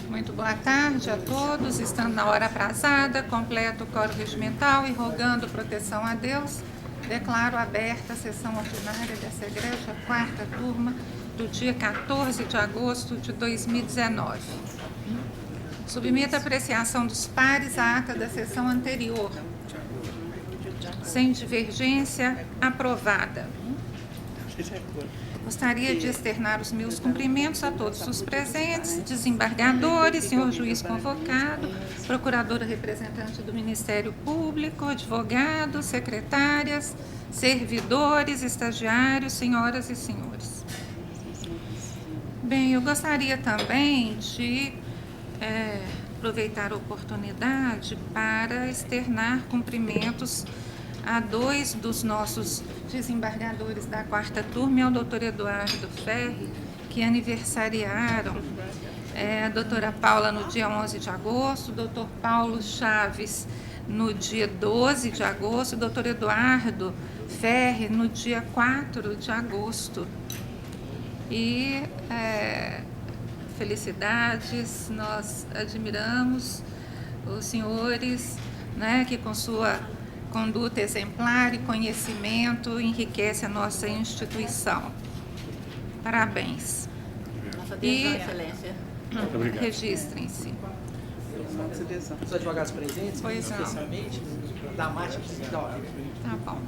Muito boa tarde a todos. Estando na hora aprazada, completo o coro regimental e rogando proteção a Deus, declaro aberta a sessão ordinária dessa igreja, quarta turma, do dia 14 de agosto de 2019. Submeto a apreciação dos pares a ata da sessão anterior. Sem divergência, aprovada. Gostaria de externar os meus cumprimentos a todos os presentes, desembargadores, senhor juiz convocado, procuradora representante do Ministério Público, advogados, secretárias, servidores, estagiários, senhoras e senhores. Bem, eu gostaria também de aproveitar a oportunidade para externar cumprimentos a dois dos nossos desembargadores da quarta turma, ao doutor Eduardo Ferri, que aniversariaram, a doutora Paula no dia 11 de agosto, o doutor Paulo Chaves no dia 12 de agosto, o doutor Eduardo Ferri no dia 4 de agosto. E felicidades, nós admiramos os senhores, né, que com sua conduta exemplar e conhecimento enriquece a nossa instituição. Parabéns. E registrem-se. Os advogados presentes, pois especialmente, da Mate, tá bom.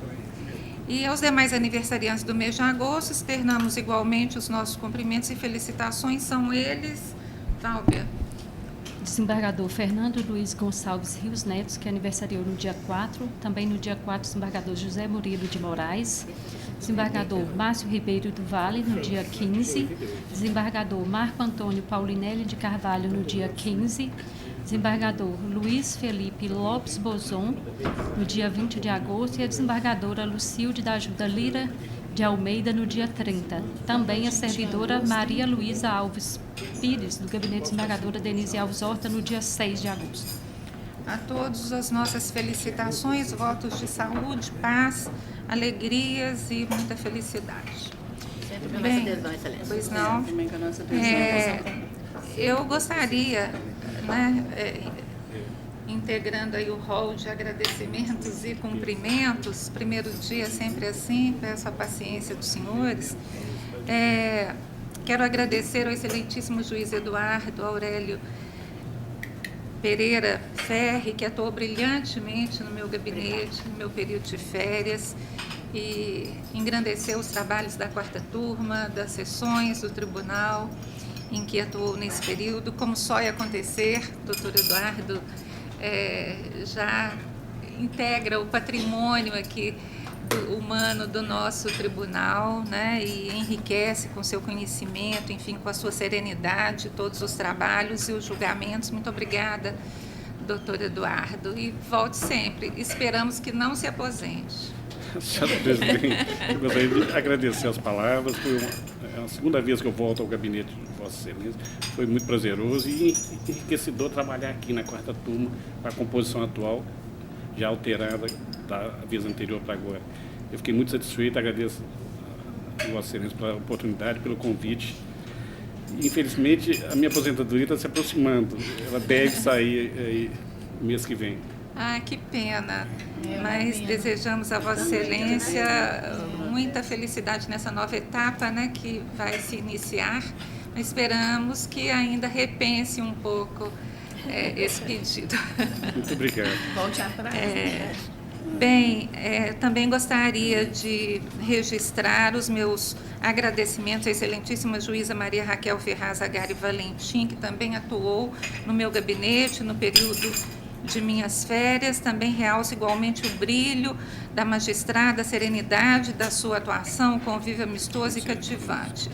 E aos demais aniversariantes do mês de agosto, externamos igualmente os nossos cumprimentos e felicitações. São eles, Fábia. Desembargador Fernando Luiz Gonçalves Rios Neto, que aniversariou no dia 4. Também no dia 4, desembargador José Murilo de Moraes. Desembargador Márcio Ribeiro do Vale, no dia 15. Desembargador Marco Antônio Paulinelli de Carvalho, no dia 15. Desembargador Luiz Felipe Lopes Bozon, no dia 20 de agosto. E a desembargadora Lucilde da Ajuda Lira de Almeida, no dia 30. Também a servidora Maria Luísa Alves Pires, do gabinete desembargadora Denise Alves Horta, no dia 6 de agosto. A todos as nossas felicitações, votos de saúde, paz, alegrias e muita felicidade. Sempre com a nossa adesão, excelência. Pois não. Eu gostaria, né, integrando aí o rol de agradecimentos e cumprimentos, primeiro dia sempre assim, peço a paciência dos senhores. Quero agradecer ao excelentíssimo juiz Eduardo Aurélio Pereira Ferri, que atuou brilhantemente no meu gabinete, no meu período de férias, e engrandeceu os trabalhos da quarta turma, das sessões do tribunal, em que atuou nesse período. Como só ia acontecer, doutor Eduardo já integra o patrimônio aqui humano do nosso tribunal, né, e enriquece com seu conhecimento, enfim, com a sua serenidade, todos os trabalhos e os julgamentos. Muito obrigada, doutor Eduardo, e volte sempre. Esperamos que não se aposente. Senhora presidente, eu gostaria de agradecer as palavras. Foi a segunda vez que eu volto ao gabinete de Vossa Excelência. Foi muito prazeroso e enriquecedor trabalhar aqui na quarta turma com a composição atual, já alterada da vez anterior para agora. Eu fiquei muito satisfeito, agradeço a Vossa Excelência pela oportunidade, pelo convite. Infelizmente, a minha aposentadoria está se aproximando. Ela deve sair aí mês que vem. Ah, que pena, mas desejamos a Vossa Excelência muita felicidade nessa nova etapa, né, que vai se iniciar. Esperamos que ainda repense um pouco esse pedido. Muito obrigado. Volte atrás. Bem, também gostaria de registrar os meus agradecimentos à excelentíssima juíza Maria Raquel Ferraz Agari Valentim, que também atuou no meu gabinete no período de minhas férias. Também realço igualmente o brilho da magistrada, a serenidade da sua atuação, o convívio amistoso e cativante.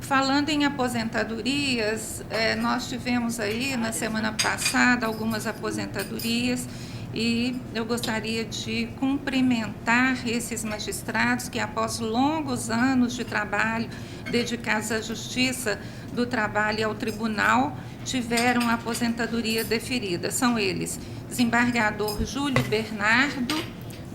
Falando em aposentadorias, nós tivemos aí na semana passada algumas aposentadorias e eu gostaria de cumprimentar esses magistrados que, após longos anos de trabalho dedicados à justiça do trabalho e ao tribunal, tiveram a aposentadoria deferida. São eles: desembargador Júlio Bernardo,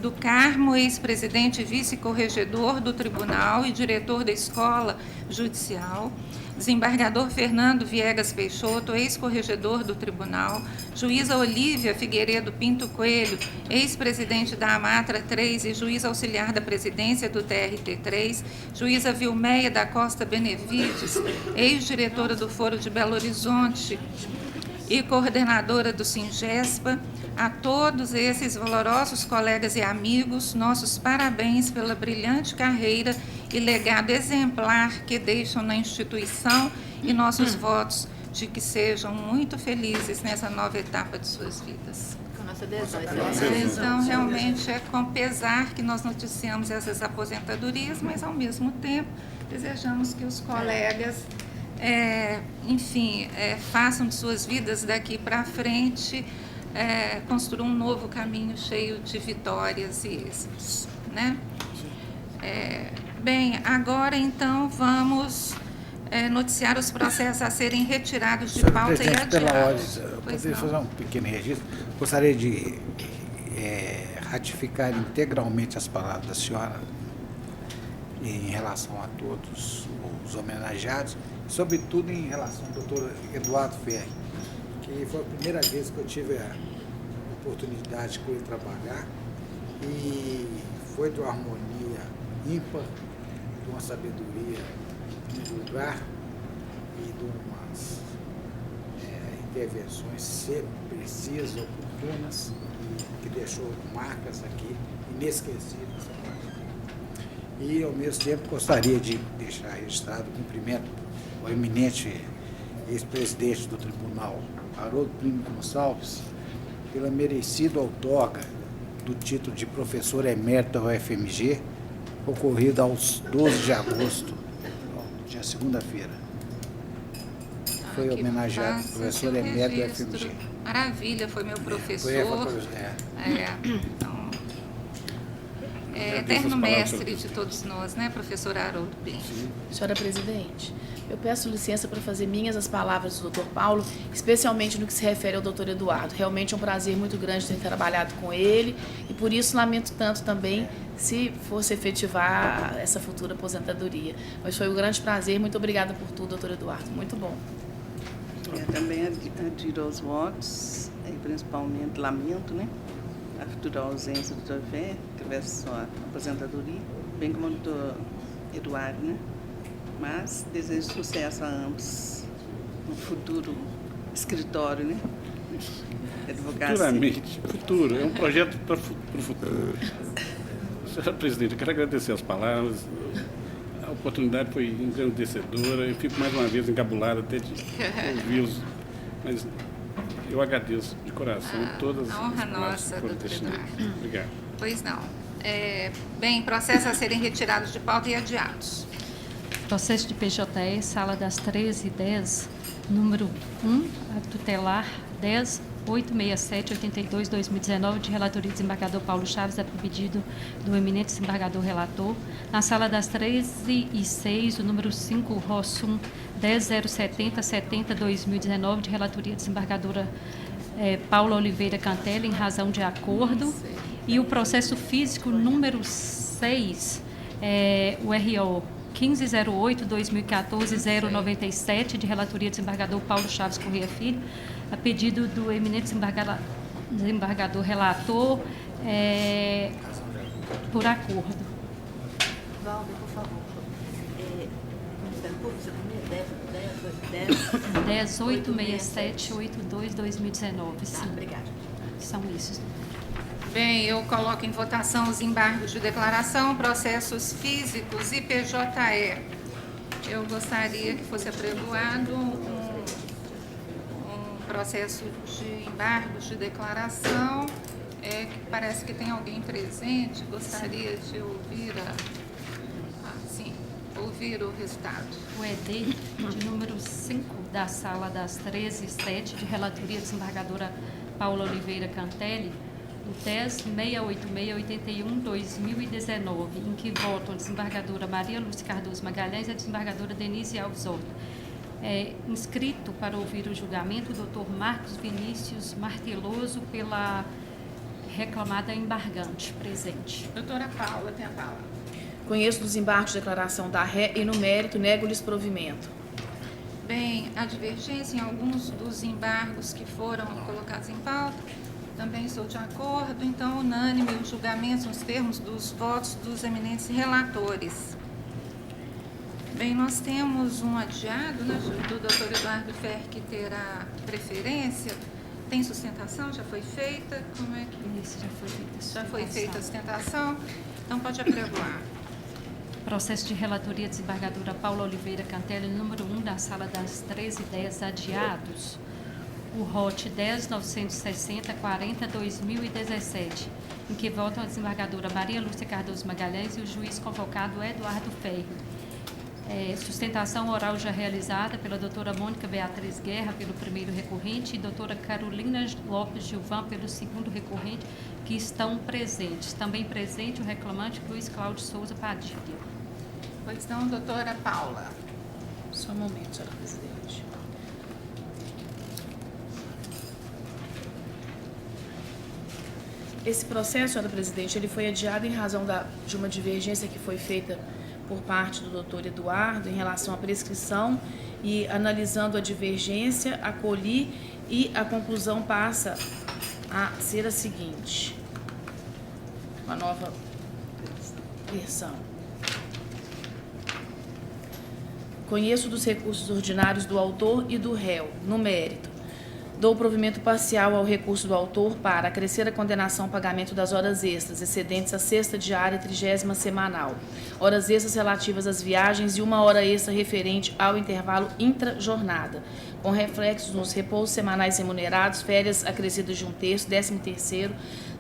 do Carmo, ex-presidente e vice-corregedor do Tribunal e diretor da Escola Judicial. Desembargador Fernando Viegas Peixoto, ex-corregedor do Tribunal. Juíza Olívia Figueiredo Pinto Coelho, ex-presidente da Amatra 3 e juiz auxiliar da presidência do TRT 3. Juíza Vilmeia da Costa Benevides, ex-diretora do Foro de Belo Horizonte e coordenadora do Singespa. A todos esses valorosos colegas e amigos, nossos parabéns pela brilhante carreira e legado exemplar que deixam na instituição e nossos votos de que sejam muito felizes nessa nova etapa de suas vidas. Com nossa adesão, excelência. Então, realmente é com pesar que nós noticiamos essas aposentadorias, mas, ao mesmo tempo, desejamos que os colegas, façam de suas vidas daqui para frente, construam um novo caminho cheio de vitórias e êxitos, né? Bem, agora, então, vamos noticiar os processos a serem retirados de pauta e adiados. Pela ordem, eu poderia fazer um pequeno registro. Gostaria de ratificar integralmente as palavras da senhora em relação a todos os homenageados, sobretudo em relação ao doutor Eduardo Ferri, que foi a primeira vez que eu tive a oportunidade com ele trabalhar e foi de uma harmonia ímpar, de uma sabedoria no lugar e de umas intervenções sempre precisas, oportunas, que deixou marcas aqui inesquecíveis. E, ao mesmo tempo, gostaria de deixar registrado o cumprimento ao eminente ex-presidente do Tribunal, Haroldo Plínio Gonçalves, pela merecida outorga do título de professor emérito da UFMG, ocorrido aos 12 de agosto, dia segunda-feira. Foi homenageado professor emérito da UFMG. Maravilha, foi meu professor. Então, eterno mestre de todos nós, né, professor Haroldo Plínio? Senhora Presidente, eu peço licença para fazer minhas as palavras do Dr. Paulo, especialmente no que se refere ao Dr. Eduardo. Realmente é um prazer muito grande ter trabalhado com ele e por isso lamento tanto também se fosse efetivar essa futura aposentadoria. Mas foi um grande prazer, muito obrigada por tudo, Dr. Eduardo, muito bom. Também adiro aos votos, e principalmente lamento, né, a futura ausência do Dr. Ferri, que tivesse sua aposentadoria, bem como o Dr. Eduardo, né? Mas desejo sucesso a ambos no futuro escritório, né? Advocacia. Futuramente, futuro, é um projeto para o futuro. Senhora Presidente, eu quero agradecer as palavras, a oportunidade foi engrandecedora, eu fico mais uma vez encabulado até de ouvi-los, mas eu agradeço de coração todas as honra palavras nossa, que foram doutor destinadas. Eduardo. Obrigado. Pois não. Bem, processos a serem retirados de pauta e adiados. Processo de PJE, sala das 13h10, número 1, a tutelar 10.867/82/2019, de relatoria do desembargador Paulo Chaves, a pedido do eminente desembargador relator. Na sala das 13h06, o número 5, ROSUM 10.070/70/2019, de relatoria da desembargadora Paula Oliveira Cantelli, em razão de acordo. E o processo físico número 6, o RO 1508/2014-097, de relatoria do desembargador Paulo Chaves Corrêa Filho, a pedido do eminente desembargador relator, por acordo. Valber, por favor. 10.867/82/2019. Sim, Obrigada. são esses. Bem, eu coloco em votação os embargos de declaração, processos físicos e PJE. Eu gostaria que fosse apregoado um processo de embargos de declaração. Parece que tem alguém presente. Gostaria de ouvir ouvir o resultado. O ED de número 5 da sala das 13h07, de relatoria da desembargadora Paula Oliveira Cantelli, o 10.686/81/2019, em que votam a desembargadora Maria Lúcia Cardoso Magalhães e a desembargadora Denise Alves Horta. Inscrito para ouvir o julgamento o doutor Marcos Vinícius Marteloso, pela Reclamada embargante. Presente. Doutora Paula tem a palavra. Conheço dos embargos de declaração da ré e, no mérito, nego-lhes provimento. Bem, a divergência em alguns dos embargos que foram colocados em pauta, também estou de acordo, então unânime os julgamentos nos termos dos votos dos eminentes relatores. Bem, nós temos um adiado, né, do doutor Eduardo Ferri, que terá preferência. Tem sustentação? Já foi feita? Como é que... Isso, já foi feita. Já foi feita a sustentação? Então pode apregoar. Processo de relatoria desembargadora Paula Oliveira Cantelli, número 1, da Sala das 1310, adiados. O ROT 10.960.40.2017, em que votam a desembargadora Maria Lúcia Cardoso Magalhães e o juiz convocado Eduardo Ferri. Sustentação oral já realizada pela doutora Mônica Beatriz Guerra, pelo primeiro recorrente, e doutora Carolina Lopes Gilvan, pelo segundo recorrente, que estão presentes. Também presente o reclamante Luiz Cláudio Souza Padilha. Pois não, doutora Paula. Só um momento, senhora presidente. Esse processo, senhora presidente, ele foi adiado em razão de uma divergência que foi feita por parte do doutor Eduardo em relação à prescrição, e analisando a divergência, acolhi, e a conclusão passa a ser a seguinte, uma nova versão. Conheço dos recursos ordinários do autor e do réu, no mérito. Dou provimento parcial ao recurso do autor para acrescer a condenação ao pagamento das horas extras, excedentes a sexta diária e 30ª semanal, horas extras relativas às viagens e 1 hora extra referente ao intervalo intra-jornada, com reflexos nos repousos semanais remunerados, férias acrescidas de 1/3, 13º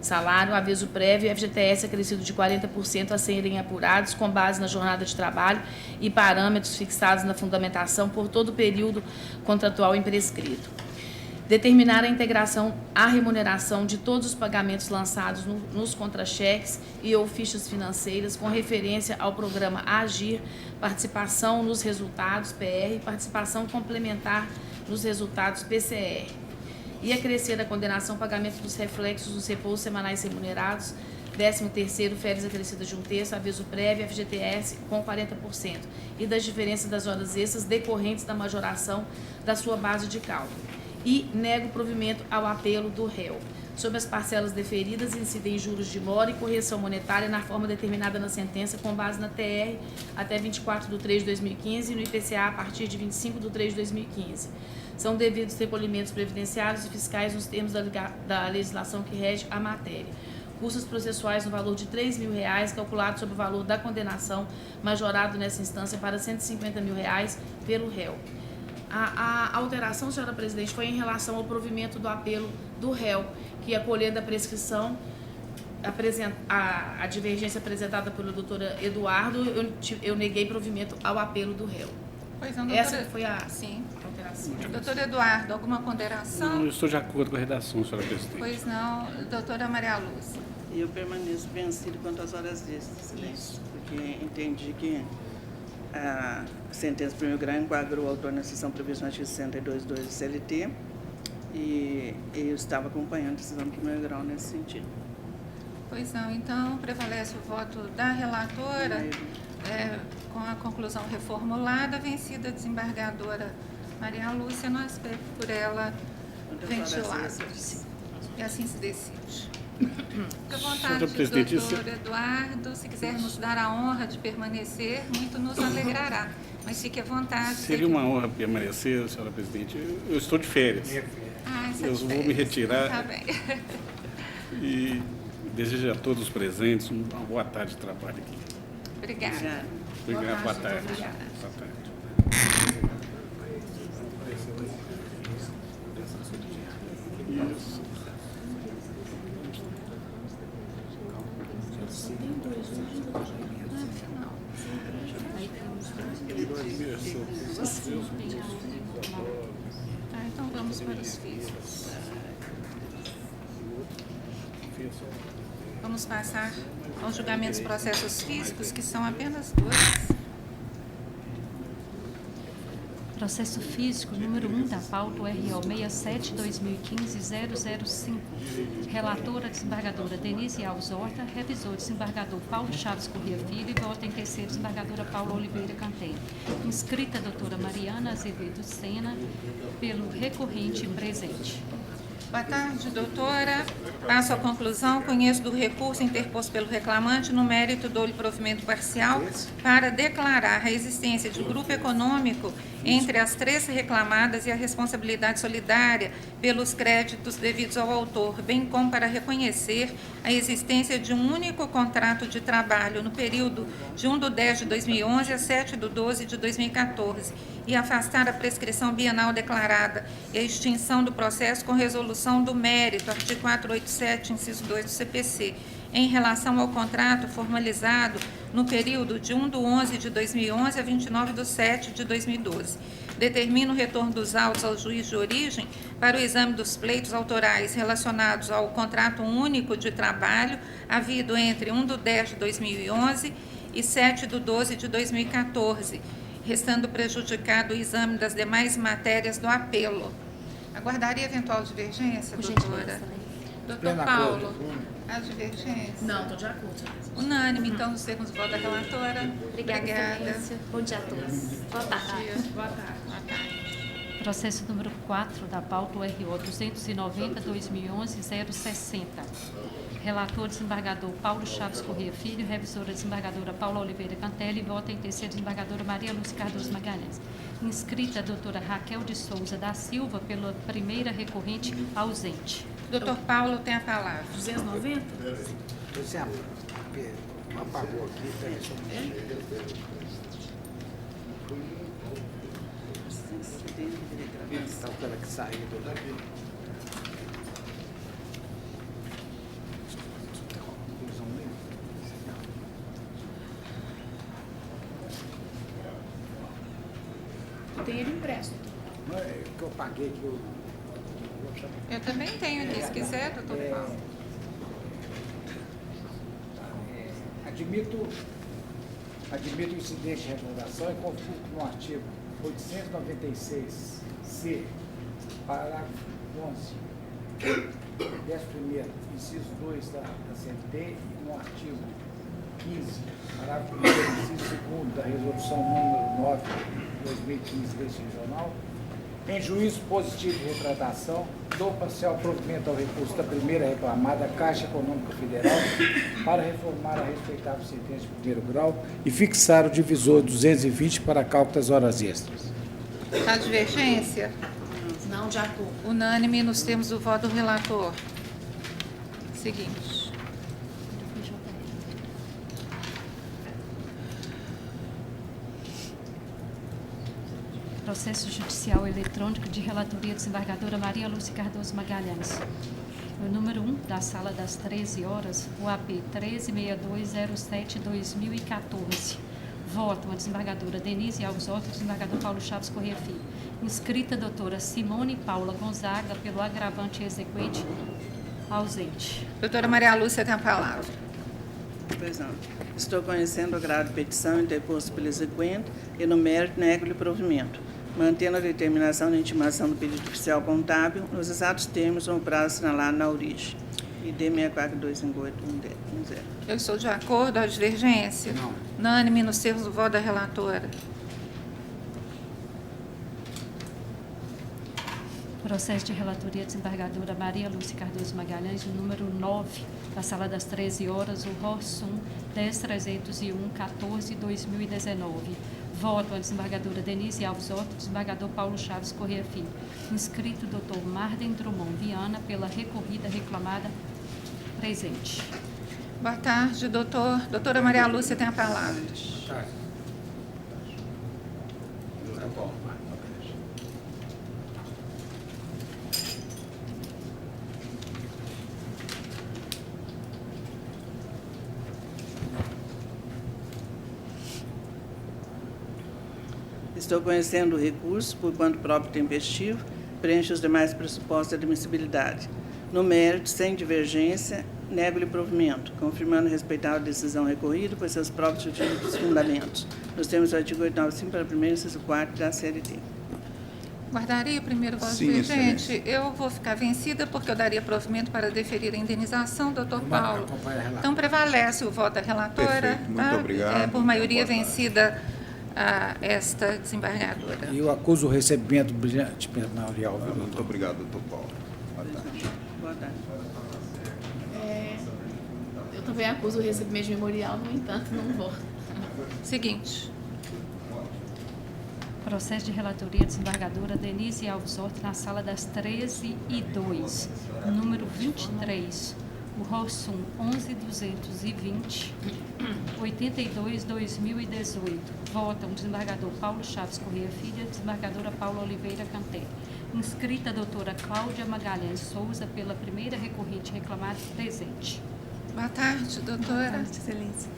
salário, aviso prévio e FGTS acrescido de 40% a serem apurados com base na jornada de trabalho e parâmetros fixados na fundamentação por todo o período contratual imprescrito. Determinar a integração à remuneração de todos os pagamentos lançados nos contra-cheques e ou fichas financeiras com referência ao programa Agir, participação nos resultados PR e participação complementar nos resultados PCR. E acrescer a condenação ao pagamento dos reflexos dos repousos semanais remunerados, 13º, férias acrescidas de 1/3, aviso prévio, FGTS com 40%, e das diferenças das horas extras decorrentes da majoração da sua base de cálculo. E nego provimento ao apelo do réu. Sobre as parcelas deferidas, incidem juros de mora e correção monetária na forma determinada na sentença com base na TR até 24/3/2015 e no IPCA a partir de 25/3/2015. São devidos recolhimentos previdenciários e fiscais nos termos da legislação que rege a matéria. Custos processuais no valor de R$3.000, calculado sobre o valor da condenação, majorado nessa instância para R$150.000 pelo réu. A alteração, senhora presidente, foi em relação ao provimento do apelo do réu, que, acolhendo a prescrição, a divergência apresentada pelo doutor Eduardo, eu neguei provimento ao apelo do réu. Pois não, doutora... Essa foi a Sim. alteração. Doutor Eduardo, alguma ponderação? Não, eu estou de acordo com a redação, senhora presidente. Pois não, doutora Maria Lúcia. E eu permaneço vencido quanto às horas extras, né? Porque entendi que a sentença do primeiro grau enquadrou o autor na seção prevista no artigo 62.2 do CLT, e eu estava acompanhando a decisão do primeiro grau nesse sentido. Pois não, então prevalece o voto da relatora, com a conclusão reformulada, vencida a desembargadora Maria Lúcia, no aspecto por ela ventilado. E assim se decide. Fique à vontade, doutor Eduardo, se quiser nos dar a honra de permanecer, muito nos alegrará. Mas fique à vontade. Seria uma honra permanecer, senhora presidente. Eu estou de férias. Eu vou me retirar. Tá bem. E desejo a todos os presentes uma boa tarde de trabalho aqui. Obrigada. Obrigado, boa tarde. Obrigada. Boa tarde. Isso. Então vamos para os físicos. Vamos passar aos julgamentos dos processos físicos, que são apenas 2. Processo físico número 1 da pauta RO 67-2015-005. Relatora, desembargadora Denise Alves Horta. Revisor, desembargador Paulo Chaves Corrêa Filho. E vota em terceiro, desembargadora Paula Oliveira Cantelli. Inscrita, doutora Mariana Azevedo Sena, pelo recorrente presente. Boa tarde, doutora. Passo à conclusão. Conheço do recurso interposto pelo reclamante no mérito do provimento parcial para declarar a existência de grupo econômico entre as 3 reclamadas e a responsabilidade solidária pelos créditos devidos ao autor, bem como para reconhecer a existência de um único contrato de trabalho no período de 1/10/2011 a 7/12/2014 e afastar a prescrição bienal declarada e a extinção do processo com resolução do mérito, artigo 487, inciso 2 do CPC, em relação ao contrato formalizado no período de 1/11/2011 a 29/07/2012. Determina o retorno dos autos ao juiz de origem para o exame dos pleitos autorais relacionados ao contrato único de trabalho havido entre 1/10/2011 e 7/12/2014, restando prejudicado o exame das demais matérias do apelo. Aguardaria eventual divergência, Por doutora? gentileza, lei. Doutor Pleno Paulo, acordo. a divergência? Não, estou de acordo. Unânime, então, segundo o voto da relatora. Obrigada, Excelência. Bom dia a todos. Boa tarde. Boa tarde. Boa tarde. Processo número 4 da pauta RO 290-2011-060. Relator, desembargador Paulo Chaves Corrêa Filho. Revisora, desembargadora Paula Oliveira Cantelli. Vota em terceiro, desembargadora Maria Lúcia Cardoso Magalhães. Inscrita, a doutora Raquel de Souza da Silva, pela primeira recorrente, ausente. Doutor Paulo tem a palavra. 290? Você apagou aqui, peraí só um minuto. Tá aquela que saiu do daqui. Tem ele impresso. Não, é que eu paguei que eu Eu também tenho aqui, se quiser, doutor Paulo. admito o incidente de remuneração e consulto no artigo 896-C, parágrafo 11, 11º, inciso 2 da CNT, e no artigo 15, parágrafo 1º, inciso 2 da resolução número 9 de 2015 deste regional, em juízo positivo de retratação, dou parcial provimento ao recurso da primeira reclamada Caixa Econômica Federal para reformar a respeitável sentença de primeiro grau e fixar o divisor 220 para cálculo das horas extras. A divergência? Não, de acordo. Unânime nos termos do voto do relator. Seguinte. Processo judicial eletrônico de relatoria, desembargadora Maria Lúcia Cardoso Magalhães. O número 1 da sala das 13 horas, o AP 136207-2014. Votam a desembargadora Denise Alves Horta e o desembargador Paulo Chaves Corrêa Filho. Inscrita a doutora Simone Paula Gonzaga, pelo agravante exequente, ausente. Doutora Maria Lúcia tem a palavra. Pois não. Estou conhecendo o grau de petição interposto pelo exequente e no mérito nego-lhe provimento, mantendo a determinação de intimação do pedido oficial contábil nos exatos termos ou prazo assinalado na origem. ID 6425810. Eu estou de acordo. A divergência? Não. Unânime nos termos do voto da relatora. Processo de relatoria, desembargadora Maria Lúcia Cardoso Magalhães, o número 9 da sala das 13 horas, o ROSUM 10301-14-2019. Voto a desembargadora Denise Alves Horta, desembargador Paulo Chaves Corrêa Filho. Inscrito doutor Marden Drummond Viana, pela recorrida reclamada, presente. Boa tarde, doutor. Doutora Maria Lúcia tem a palavra. Estou conhecendo o recurso, por quanto próprio tempestivo, preenche os demais pressupostos de admissibilidade. No mérito, sem divergência, nego-lhe provimento, confirmando respeitar a decisão recorrida por seus próprios jurídicos fundamentos, nos termos do artigo 895, para 1º, inciso 4 da CLT. Guardaria o primeiro voto Sim, divergente? excelência. Eu vou ficar vencida porque eu daria provimento para deferir a indenização, doutor Paulo. Acompanha a relatora. Então, prevalece o voto da relatora. Perfeito, muito obrigado. Por maioria Boa tarde. vencida esta desembargadora. E eu acuso o recebimento brilhante memorial. viu, Muito doutor? obrigado, doutor Paulo. Boa tarde. Boa tarde. Eu também acuso o recebimento de memorial, no entanto, não voto. Seguinte. Processo de relatoria, desembargadora Denise Alves Horta, na sala das 13h02, número 23, o ROSUM 11.220, 82/2018. Votam desembargador Paulo Chaves Correia Filho, desembargadora Paula Oliveira Canté. Inscrita a doutora Cláudia Magalhães Souza, pela primeira recorrente reclamada, presente. Boa tarde, doutora. Boa tarde, excelência.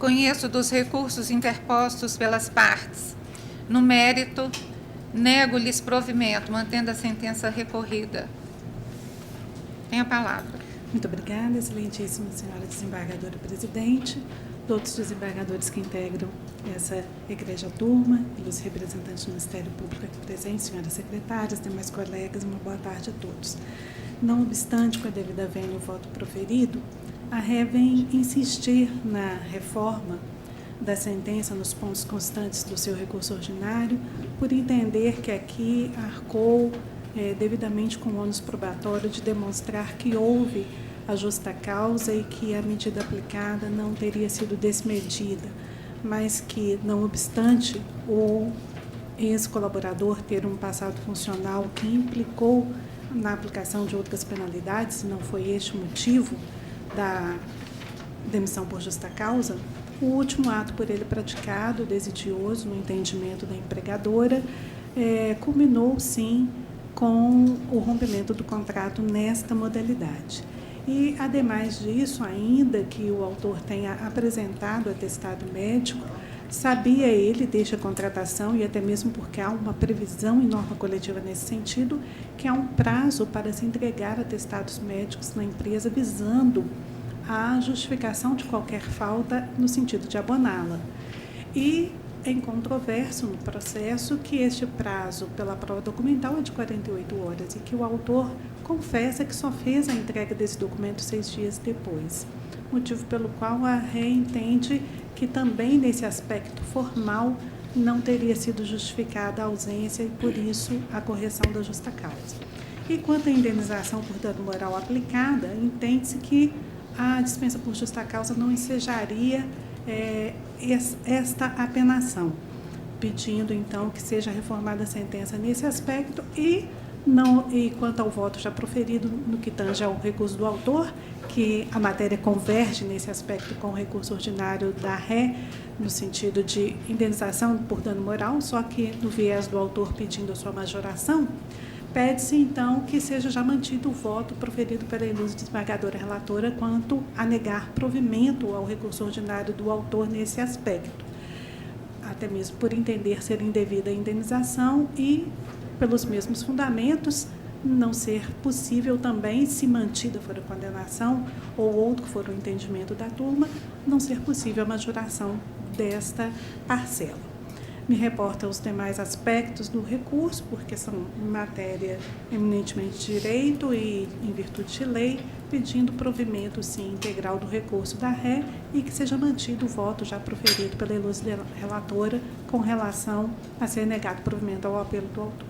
Conheço dos recursos interpostos pelas partes. No mérito, nego-lhes provimento, mantendo a sentença recorrida. Tem a palavra. Muito obrigada, excelentíssima senhora desembargadora presidente, outros desembargadores que integram essa egregia turma, e os representantes do Ministério Público aqui presentes, senhoras secretárias, demais colegas, uma boa tarde a todos. Não obstante, com a devida vênia o voto proferido, a Ré vem insistir na reforma da sentença nos pontos constantes do seu recurso ordinário, por entender que aqui arcou devidamente com o ônus probatório de demonstrar que houve a justa causa e que a medida aplicada não teria sido desmedida, mas que, não obstante o ex-colaborador ter um passado funcional que implicou na aplicação de outras penalidades, e não foi este o motivo da demissão por justa causa, o último ato por ele praticado, desidioso, no entendimento da empregadora, culminou, sim, com o rompimento do contrato nesta modalidade. E, ademais disso, ainda que o autor tenha apresentado atestado médico, sabia ele, desde a contratação, e até mesmo porque há uma previsão em norma coletiva nesse sentido, que há um prazo para se entregar atestados médicos na empresa visando a justificação de qualquer falta no sentido de aboná-la. E é incontroverso no processo que este prazo pela prova documental é de 48 horas e que o autor confessa que só fez a entrega desse documento 6 dias depois, motivo pelo qual a Ré entende que também nesse aspecto formal não teria sido justificada a ausência e, por isso, a correção da justa causa. E quanto à indenização por dano moral aplicada, entende-se que a dispensa por justa causa não ensejaria esta apenação, pedindo, então, que seja reformada a sentença nesse aspecto e quanto ao voto já proferido no que tange ao recurso do autor, que a matéria converge nesse aspecto com o recurso ordinário da Ré, no sentido de indenização por dano moral, só que no viés do autor pedindo a sua majoração, pede-se, então, que seja já mantido o voto proferido pela ilustre desembargadora relatora quanto a negar provimento ao recurso ordinário do autor nesse aspecto, até mesmo por entender ser indevida a indenização e, pelos mesmos fundamentos, não ser possível também, se mantida for a condenação ou outro for o entendimento da turma, não ser possível a majoração desta parcela. Me reporta os demais aspectos do recurso, porque são matéria eminentemente de direito e em virtude de lei, pedindo provimento, sim, integral do recurso da Ré e que seja mantido o voto já proferido pela ilustre relatora com relação a ser negado provimento ao apelo do autor.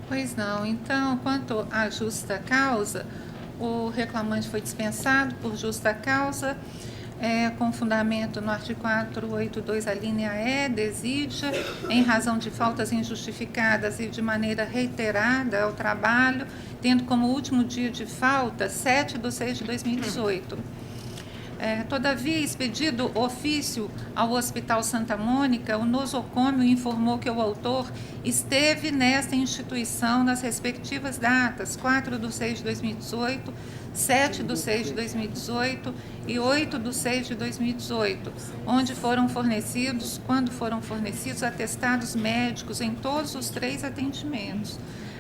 Pois não. Então, quanto à justa causa, o reclamante foi dispensado por justa causa, com fundamento no artigo 482, a linha E, desídia, em razão de faltas injustificadas e de maneira reiterada ao trabalho, tendo como último dia de falta 7/6/2018. Todavia, expedido ofício ao Hospital Santa Mônica, o nosocômio informou que o autor esteve nesta instituição nas respectivas datas 4/6/2018, 7/6/2018 e 8/6/2018, onde quando foram fornecidos atestados médicos em todos os 3 atendimentos.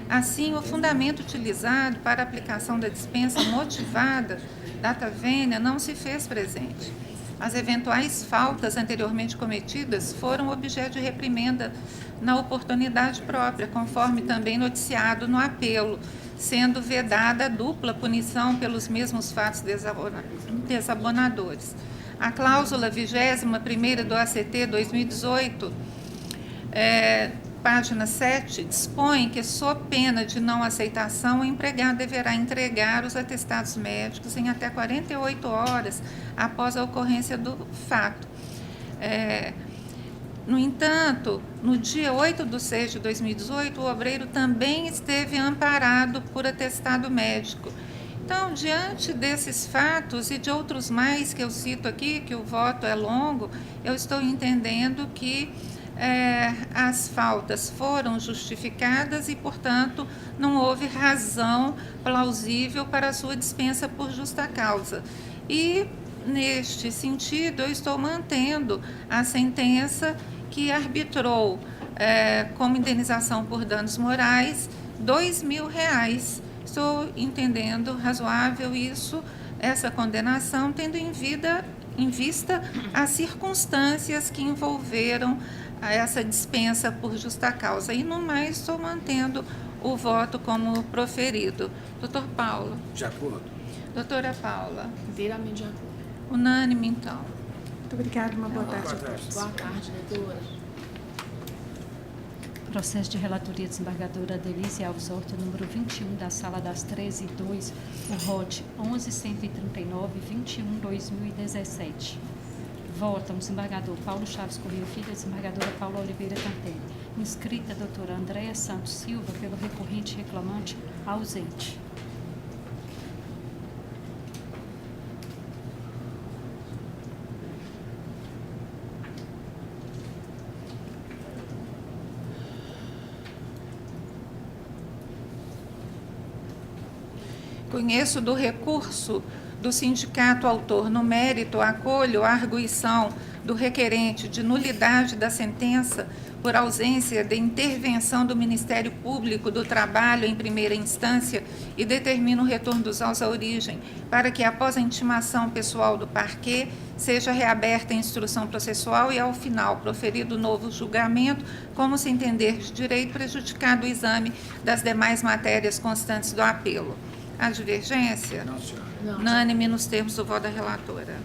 Assim, o fundamento utilizado para a aplicação da dispensa motivada data vênia não se fez presente. As eventuais faltas anteriormente cometidas foram objeto de reprimenda na oportunidade própria, conforme também noticiado no apelo, sendo vedada a dupla punição pelos mesmos fatos desabonadores. A cláusula 21ª do ACT 2018, página 7, dispõe que, sob pena de não aceitação, o empregado deverá entregar os atestados médicos em até 48 horas após a ocorrência do fato. No entanto, no dia 8/6 de 2018, o obreiro também esteve amparado por atestado médico. Então, diante desses fatos e de outros mais que eu cito aqui, que o voto é longo, eu estou entendendo que as faltas foram justificadas e, portanto, não houve razão plausível para a sua dispensa por justa causa. E, neste sentido, eu estou mantendo a sentença que arbitrou como indenização por danos morais R$2.000. Estou entendendo razoável essa condenação, tendo em vista as circunstâncias que envolveram essa dispensa por justa causa. E, no mais, estou mantendo o voto como proferido. Doutor Paulo. De acordo. Doutora Paula. Inteiramente de acordo. Unânime, então. Muito obrigada, uma boa tarde a todos. Boa tarde, doutora. Processo de relatoria desembargadora Denise Alves Horta, número 21, da Sala das 13h02, o ROT 11.139/21/2017. Votam o desembargador Paulo Chaves Correia Filho e a desembargadora Paula Oliveira Cantelli. Inscrita a doutora Andréa Santos Silva, pelo recorrente reclamante, ausente. Conheço do recurso do sindicato autor. No mérito, acolho a arguição do requerente de nulidade da sentença por ausência de intervenção do Ministério Público do Trabalho em primeira instância e determino o retorno dos autos à origem, para que, após a intimação pessoal do parquê, seja reaberta a instrução processual e, ao final, proferido novo julgamento, como se entender de direito, prejudicado o exame das demais matérias constantes do apelo. A divergência? Não, senhora. Não. Unânime nos termos do voto da relatora.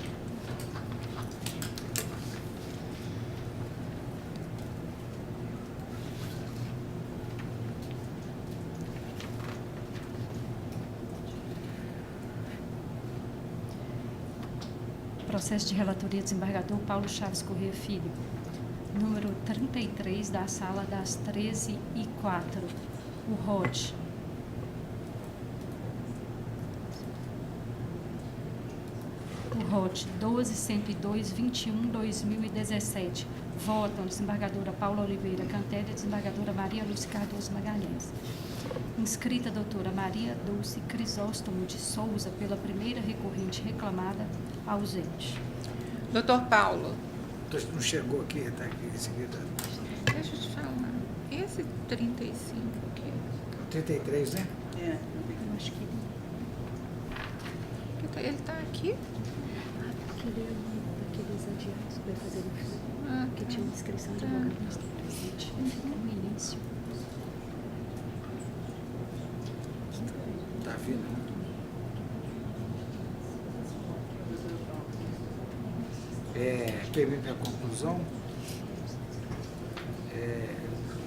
Processo de relatoria desembargador Paulo Chaves Correia Filho, número 33, da Sala das 13h04, o ROT 12.102/21/2017. Votam a desembargadora Paula Oliveira Cantelli e a desembargadora Maria Lúcia Cardoso Magalhães. Inscrita a doutora Maria Dulce Crisóstomo de Souza, pela primeira recorrente reclamada, ausente. Doutor Paulo. Não chegou aqui, está aqui em seguida. Deixa eu te falar. Esse 35 aqui. 33, né? É. Eu acho que Ele está aqui? aqueles adiados que vai fazer no fim, que Tá. tinha inscrição de advogado mas tem presente. Fica no início. Está vindo. Quer ver minha conclusão?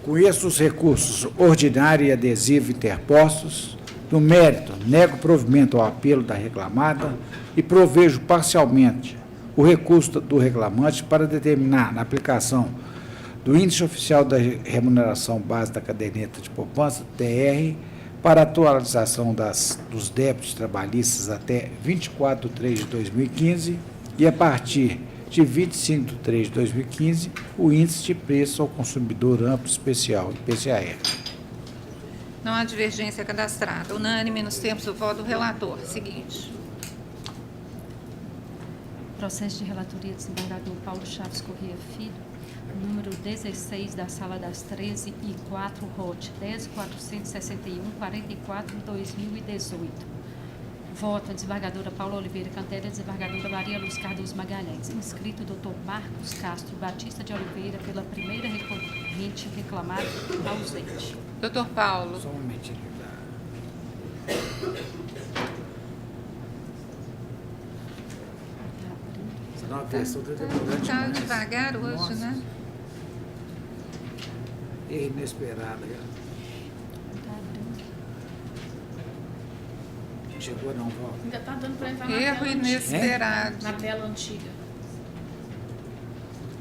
Conheço os recursos ordinário e adesivo interpostos. No mérito, nego provimento ao apelo da reclamada e provejo parcialmente o recurso do reclamante para determinar, na aplicação do índice oficial da remuneração base da caderneta de poupança, TR, para atualização dos débitos trabalhistas até 24/3 de 2015 e, a partir de 25/3 de 2015, o índice de preço ao consumidor amplo especial, IPCAR. Não há divergência cadastrada. Unânime nos termos do voto do relator. Seguinte. Processo de relatoria desembargador Paulo Chaves Correia Filho, número 16, da Sala das 13h04, ROT 10.461/44/2018. Voto a desembargadora Paula Oliveira Cantelli e a desembargadora Maria Luz Cardoso Magalhães. Inscrito Dr. Marcos Castro Batista de Oliveira pela primeira recorrente reclamada, ausente. Dr. Paulo. Só um momentinho. Senão a pessoa está demorando Tá demais. devagar hoje, Nossa. né? É inesperado. Tá abrindo. Não chegou não, Val. Ainda está dando para entrar na Erro tela antiga. inesperado. Na tela antiga.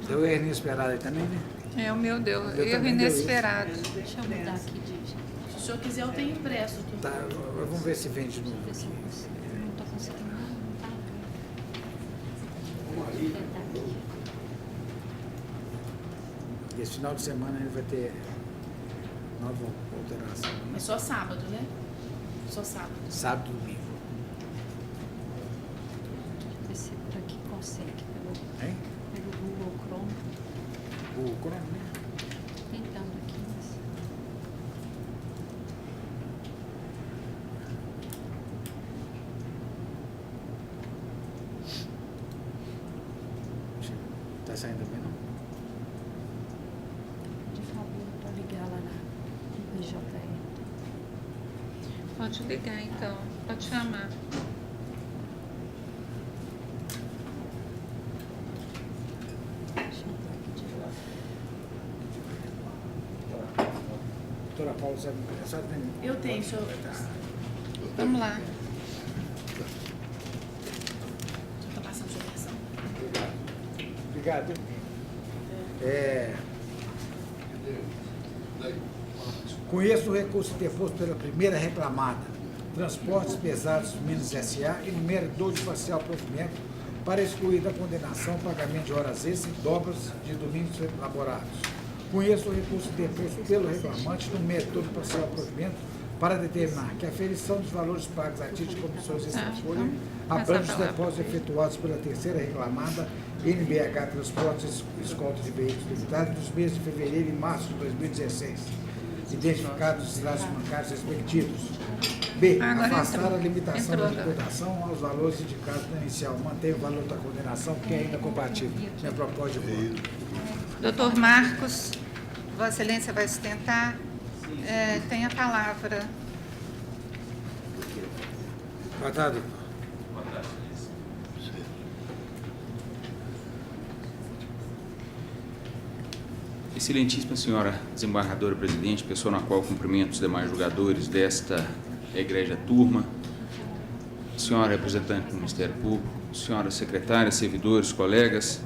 Deu erro inesperado aí também, né? É, o meu deu. Eu Erro também deu inesperado. Deixa eu mudar aqui de... Se o senhor quiser, eu tenho impresso aqui. Tá, vamos ver se vem de novo Ver se aqui. eu consigo. Não estou conseguindo, não tá abrindo. Tentar aqui. Esse final de semana ele vai ter nova alteração. Né? Mas só sábado, né? Só sábado. Sábado e domingo. Ver se por aqui consegue. Hein? Pelo Google Chrome. O Chrome, né? Tentando aqui, mas... Tá saindo bem, não? De favor, para ligar lá na IBJR. Pode ligar, então. Pode chamar. Deixa eu entrar aqui de novo. Doutora Paula, sabe? Eu tenho, senhor. Vamos lá. O senhor está passando sua versão? Obrigado. Conheço o recurso interposto pela primeira reclamada, Transportes Pesados Minas S.A. e número 12 parcial provimento para excluir da condenação o pagamento de horas extras e dobras de domínios elaborados. Conheço o recurso interposto pelo reclamante no método parcial provimento para determinar que a aferição dos valores pagos a título de comissões extra-folha abrange os depósitos efetuados pela terceira reclamada NBH Transportes Escolta de Veículos Limitados dos meses de fevereiro e março de 2016, identificados os dados bancários respectivos. B. Agora Afastar entrou. a limitação Entrou da agora. tributação aos valores indicados na inicial. Mantém o valor da condenação, que é ainda compatível. Minha proposta de voto. Doutor Marcos, Vossa Excelência vai sustentar. Tem a palavra. Boa tarde. Excelentíssima senhora desembargadora presidente, pessoa na qual cumprimento os demais julgadores desta egrégia turma, senhora representante do Ministério Público, senhora secretária, servidores, colegas,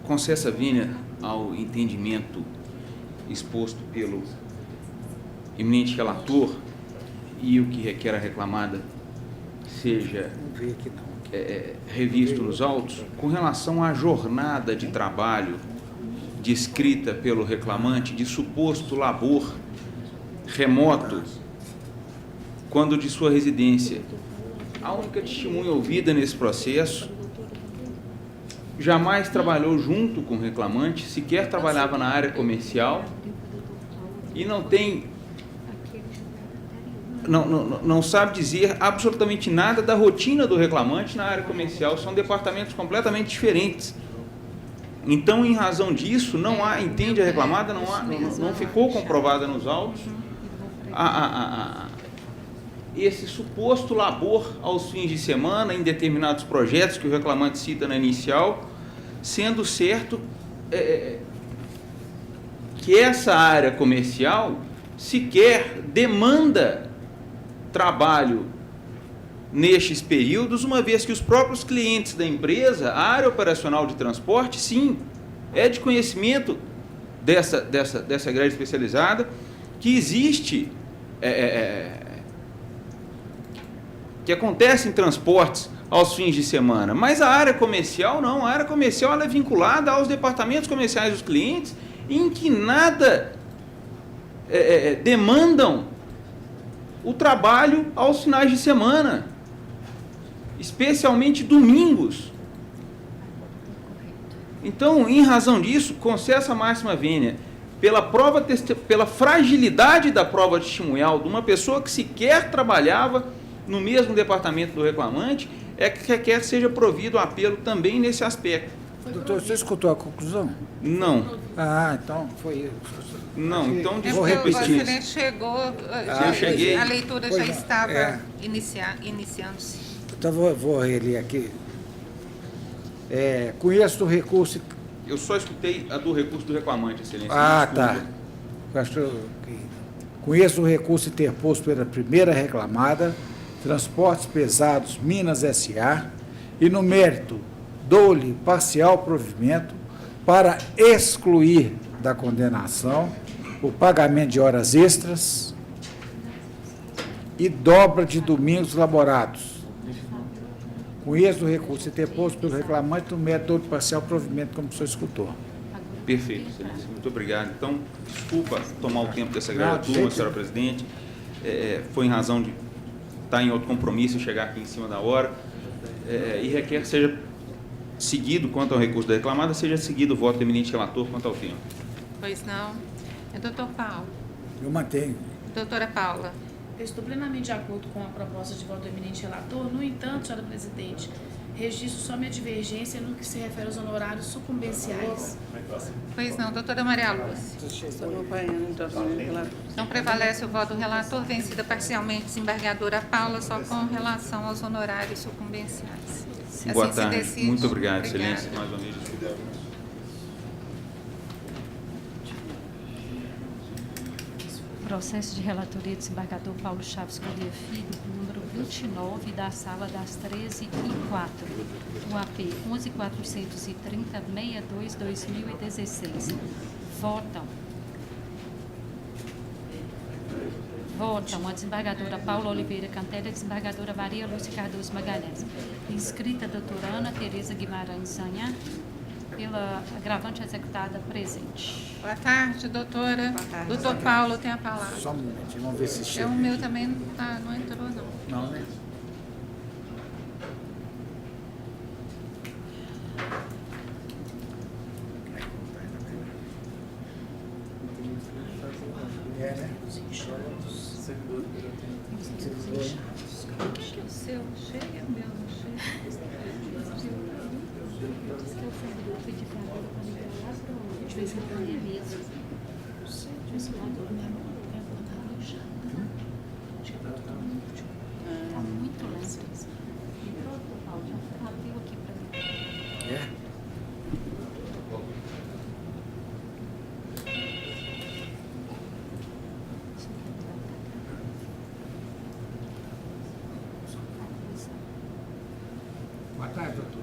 concessa vinha ao entendimento exposto pelo eminente relator e o que requer a reclamada seja Não veio aqui não. revisto nos autos, com relação à jornada de trabalho descrita pelo reclamante de suposto labor remoto, quando de sua residência. A única testemunha ouvida nesse processo jamais trabalhou junto com o reclamante, sequer trabalhava na área comercial e não sabe dizer absolutamente nada da rotina do reclamante na área comercial. São departamentos completamente diferentes. Então, em razão disso, não há, entende a reclamada, não ficou comprovada nos autos esse suposto labor aos fins de semana em determinados projetos que o reclamante cita na inicial, sendo certo que essa área comercial sequer demanda trabalho nestes períodos, uma vez que os próprios clientes da empresa, a área operacional de transporte, sim, é de conhecimento dessa egrégia especializada, que existe, que acontece em transportes aos fins de semana, mas a área comercial não, a área comercial ela é vinculada aos departamentos comerciais dos clientes, em que nada demandam o trabalho aos finais de semana, especialmente domingos. Então, em razão disso, concessa a máxima vênia pela fragilidade da prova testemunhal de uma pessoa que sequer trabalhava no mesmo departamento do reclamante, é que requer seja provido apelo também nesse aspecto. Doutor, você escutou a conclusão? Não. Ah, então foi isso. Não, então É Vou porque o repetir. excelente chegou, eu cheguei. a leitura já Pois não, estava iniciando-se. Então vou reler aqui. Conheço do recurso. Eu só escutei a do recurso do reclamante, excelência. Ah, Desculpa. tá. Eu acho que conheço o recurso interposto pela primeira reclamada, Transportes Pesados Minas S.A., e no mérito dou-lhe parcial provimento para excluir da condenação o pagamento de horas extras e dobra de domingos laborados. Conheço o recurso interposto pelo reclamante no mérito dou-lhe parcial provimento, como o senhor escutou. Perfeito, excelência. Muito obrigado. Então, desculpa tomar o tempo dessa grande Não, de turma, jeito senhora presidente. Foi em razão de estar em outro compromisso e chegar aqui em cima da hora. E requer que seja seguido, quanto ao recurso da reclamada, seja seguido o voto do eminente relator quanto ao tempo. Pois não. Doutor Paulo. Eu mantenho. Doutora Paula. Eu estou plenamente de acordo com a proposta de voto do eminente relator. No entanto, senhora presidente, registro só minha divergência no que se refere aos honorários sucumbenciais. Pois não, doutora Maria Lúcia. Estou acompanhando então o relator. Então prevalece o voto do relator, vencida parcialmente desembargadora Paula, só com relação aos honorários sucumbenciais. Boa Assim se tarde. decide. Muito obrigado, Obrigada. excelência. Mais uma vez, desculpa. Processo de relatoria do desembargador Paulo Chaves Corrêa Filho, número 29, da sala das 13h04, o AP 11.430.62/2016. Votam a desembargadora Paula Oliveira Cantelli, a desembargadora Maria Lúcia Cardoso Magalhães. Inscrita a doutora Ana Tereza Guimarães Zanha, pela agravante executada presente. Boa tarde, doutora. Boa tarde. Doutor Paulo tem a palavra. Só um minutinho, vamos ver se chega. O meu também não entrou, não. Não, né? Né? O seu chega, o meu não chega. Muito lento. Abriu aqui para mim. Boa tarde, doutor.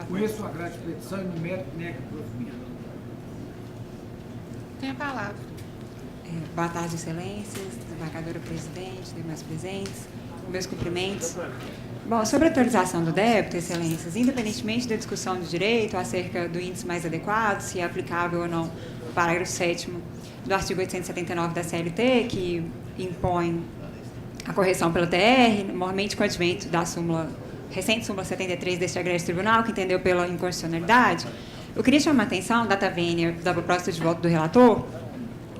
Conheço a grade de petição e no mérito nega provimento. Tem a palavra. Boa tarde, excelências, desembargadora presidente, demais presentes, meus cumprimentos. Bom, sobre a atualização do débito, excelências, independentemente da discussão de direito acerca do índice mais adequado, se é aplicável ou não o parágrafo 7º do artigo 879 da CLT, que impõe a correção pelo TR, normalmente com o advento da recente súmula 73 deste agrégio tribunal, que entendeu pela inconstitucionalidade, eu queria chamar a atenção, data vênia da proposta de voto do relator,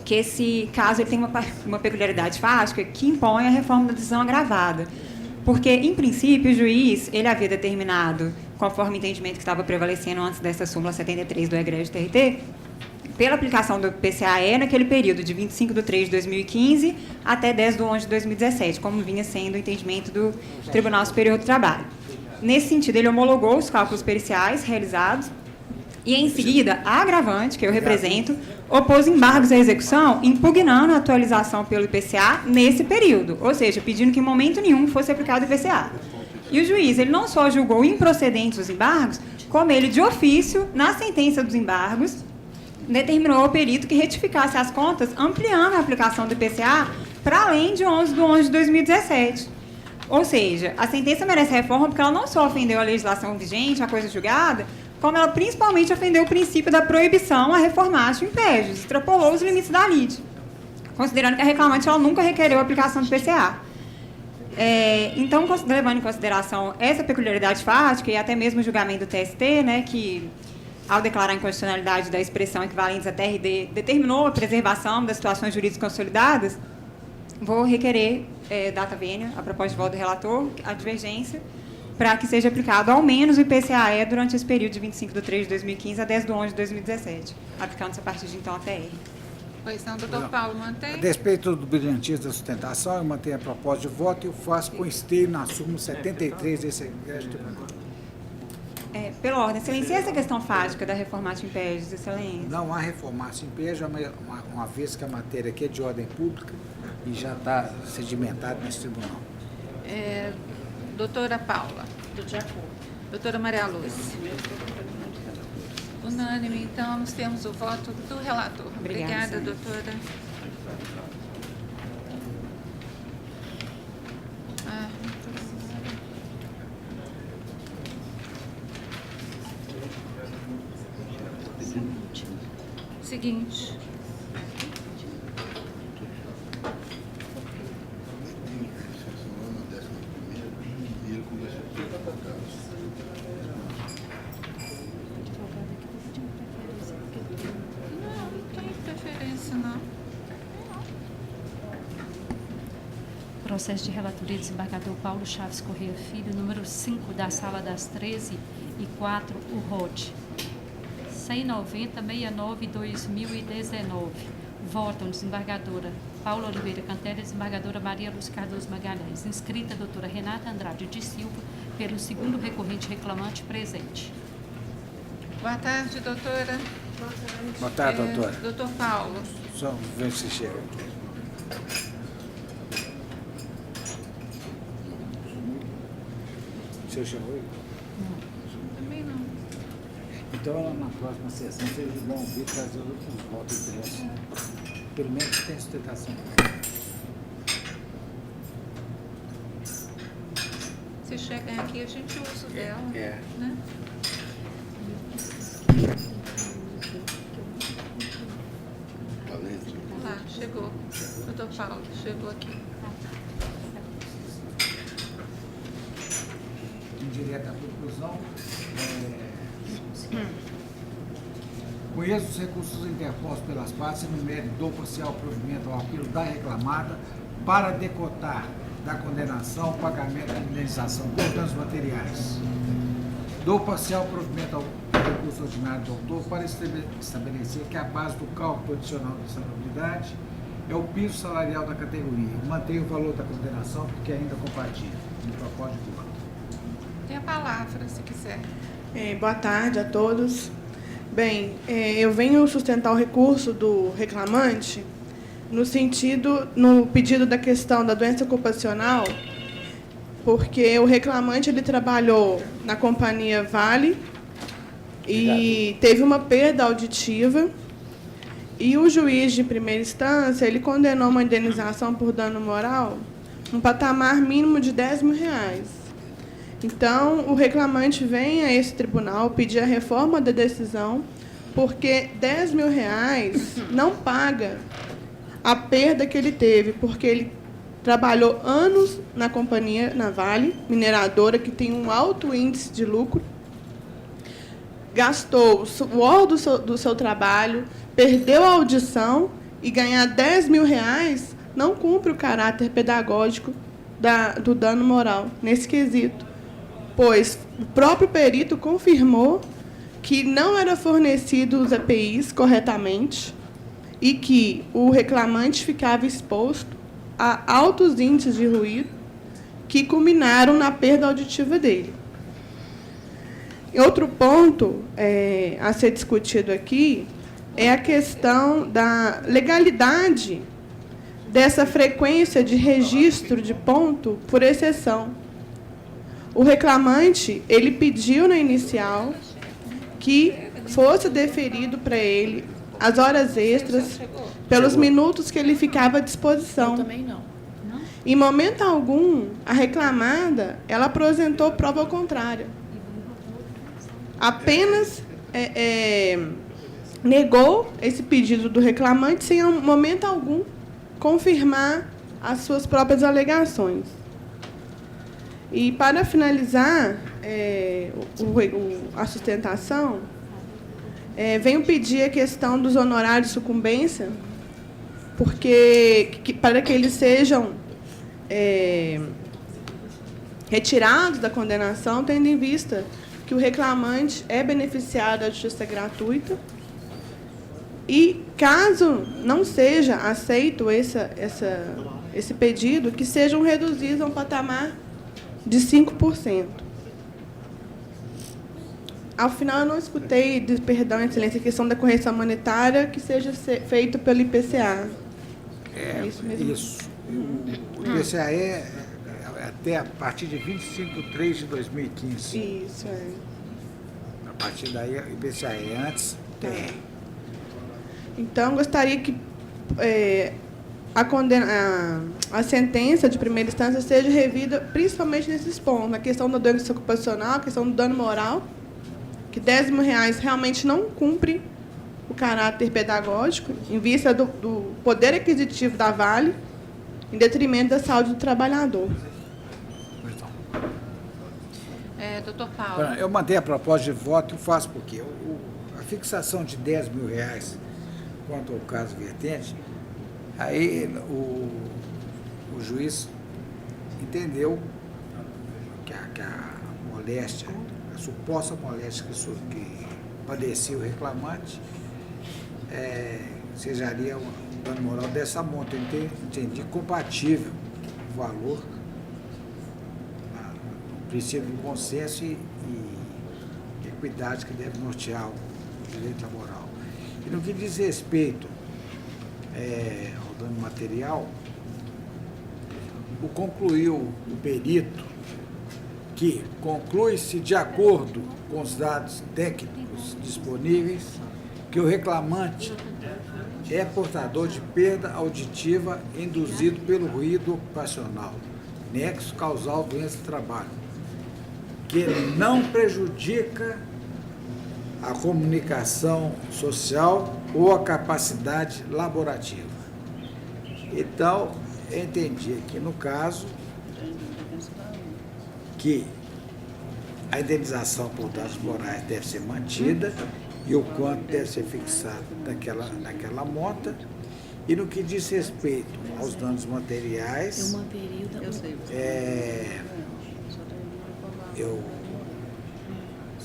que esse caso ele tem uma peculiaridade fática que impõe a reforma da decisão agravada. Porque, em princípio, o juiz ele havia determinado, conforme o entendimento que estava prevalecendo antes dessa súmula 73 do egrégio TRT, pela aplicação do PCAE naquele período de 25/3/2015 até 10/11/2017, como vinha sendo o entendimento do Tribunal Superior do Trabalho. Nesse sentido, ele homologou os cálculos periciais realizados e, em seguida, a agravante, que eu represento, opôs embargos à execução, impugnando a atualização pelo IPCA nesse período, ou seja, pedindo que em momento nenhum fosse aplicado o IPCA. E o juiz ele não só julgou improcedentes os embargos, como ele, de ofício, na sentença dos embargos, determinou ao perito que retificasse as contas, ampliando a aplicação do IPCA para além de 11/11/2017. Ou seja, a sentença merece reforma porque ela não só ofendeu a legislação vigente, a coisa julgada, como ela principalmente ofendeu o princípio da proibição a reformatio impégios, extrapolou os limites da lide, considerando que a reclamante ela nunca requereu a aplicação do PCA. Então, levando em consideração essa peculiaridade fática e até mesmo o julgamento do TST, né, que ao declarar a inconstitucionalidade da expressão equivalentes a TRD, determinou a preservação das situações jurídicas consolidadas, vou requerer, data vênia, a proposta de voto do relator, a divergência, para que seja aplicado ao menos o IPCAE durante esse período de 25 de 3 de 2015 a 10 de 11 de 2017, aplicando-se a partir de então a TR. Pois não, doutor Paulo, mantém? A despeito do brilhantismo da sustentação, eu mantenho a proposta de voto e o faço com esteio na súmula 73 desse egrégio tribunal. Pela ordem, excelência, e essa questão fática da reformatio impediis, excelência? Não há reformatio impediis, uma vez que a matéria aqui é de ordem pública e já está sedimentada nesse tribunal. Doutora Paula. De acordo. Doutora Maria Lúcia. Unânime, então, nós temos o voto do relator. Obrigada, doutora. Seguinte. Processo de relatoria, desembargador Paulo Chaves Correia Filho, número 5, da Sala das 13 e 4, o ROD. 190-69-2019. Votam desembargadora Paula Oliveira Cantélia, desembargadora Maria Luz Cardoso Magalhães. Inscrita a doutora Renata Andrade de Silva, pelo segundo recorrente reclamante presente. Boa tarde, doutora. Boa tarde, doutora. Doutor Paulo. Só ver se chega aqui. O senhor chamou ele? Não. Também não. Então, na próxima sessão, vocês vão vir trazer os votos impressos. Pelo menos tem sustentação. Se chegar aqui, a gente usa o dela. Né? Lá, chegou. Doutor Paulo, chegou aqui. Direta à conclusão, conheço os recursos interpostos pelas partes e no mérito do parcial provimento ao apelo da reclamada para decotar da condenação o pagamento da indenização por danos materiais. Do parcial provimento ao recurso ordinário do autor para estabelecer que a base do cálculo adicional da salubridade é o piso salarial da categoria. Mantenho o valor da condenação porque ainda compatível. Me propósito de voto. Tem a palavra, se quiser. Boa tarde a todos. Bem, eu venho sustentar o recurso do reclamante no pedido da questão da doença ocupacional, porque o reclamante ele trabalhou na companhia Vale e teve uma perda auditiva e o juiz de primeira instância ele condenou uma indenização por dano moral um patamar mínimo de R$10.000. Então, o reclamante vem a esse tribunal pedir a reforma da decisão, porque R$10.000 não paga a perda que ele teve, porque ele trabalhou anos na companhia, na Vale, mineradora, que tem um alto índice de lucro, gastou o suor do seu trabalho, perdeu a audição e ganhar R$10.000 não cumpre o caráter pedagógico do dano moral, nesse quesito. Pois o próprio perito confirmou que não era fornecido os EPIs corretamente e que o reclamante ficava exposto a altos índices de ruído que culminaram na perda auditiva dele. Outro ponto a ser discutido aqui é a questão da legalidade dessa frequência de registro de ponto por exceção. O reclamante, ele pediu na inicial que fosse deferido para ele as horas extras pelos minutos que ele ficava à disposição. Eu também não. Em momento algum, a reclamada, ela apresentou prova contrária. Apenas negou esse pedido do reclamante sem, em momento algum, confirmar as suas próprias alegações. E, para finalizar a sustentação, venho pedir a questão dos honorários de sucumbência, para que eles sejam retirados da condenação, tendo em vista que o reclamante é beneficiado da justiça gratuita. E, caso não seja aceito esse pedido, que sejam reduzidos a um patamar de 5%. Ao final, eu não escutei, perdão, Excelência, a questão da correção monetária que seja feita pelo IPCA. É isso mesmo? Isso. O IPCA é até a partir de 25/3/2015. Isso, é. A partir daí, o IPCA antes tem. Então, gostaria que a sentença de primeira instância seja revida principalmente nesses pontos, na questão da doença ocupacional, a questão do dano moral, que R$10.000 realmente não cumpre o caráter pedagógico, em vista do poder aquisitivo da Vale, em detrimento da saúde do trabalhador. Doutor Paulo. Eu mantenho a proposta de voto e faço porque a fixação de R$10.000 quanto ao caso vertente, aí o juiz entendeu que a moléstia, a suposta moléstia que padecia o reclamante, sejaria um dano moral dessa monta. Eu entendi compatível o valor, o princípio do bom senso e equidade que deve nortear o direito laboral. E no que diz respeito ao dano material, concluiu o perito que conclui-se de acordo com os dados técnicos disponíveis que o reclamante é portador de perda auditiva induzido pelo ruído ocupacional, nexo causal doença do trabalho, que não prejudica a comunicação social ou a capacidade laborativa. Então, eu entendi aqui no caso que a indenização por danos morais deve ser mantida e o quanto deve ser fixado naquela monta. E no que diz respeito aos danos materiais, eu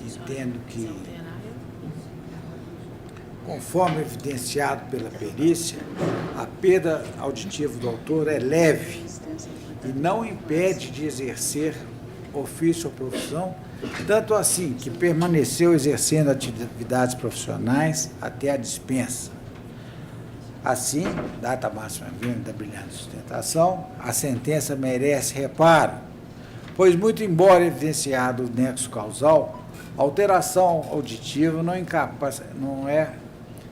entendo que, conforme evidenciado pela perícia, a perda auditiva do autor é leve e não impede de exercer ofício ou profissão, tanto assim que permaneceu exercendo atividades profissionais até a dispensa. Assim, data máxima da brilhante sustentação, a sentença merece reparo, pois, muito embora evidenciado o nexo causal, a alteração auditiva não é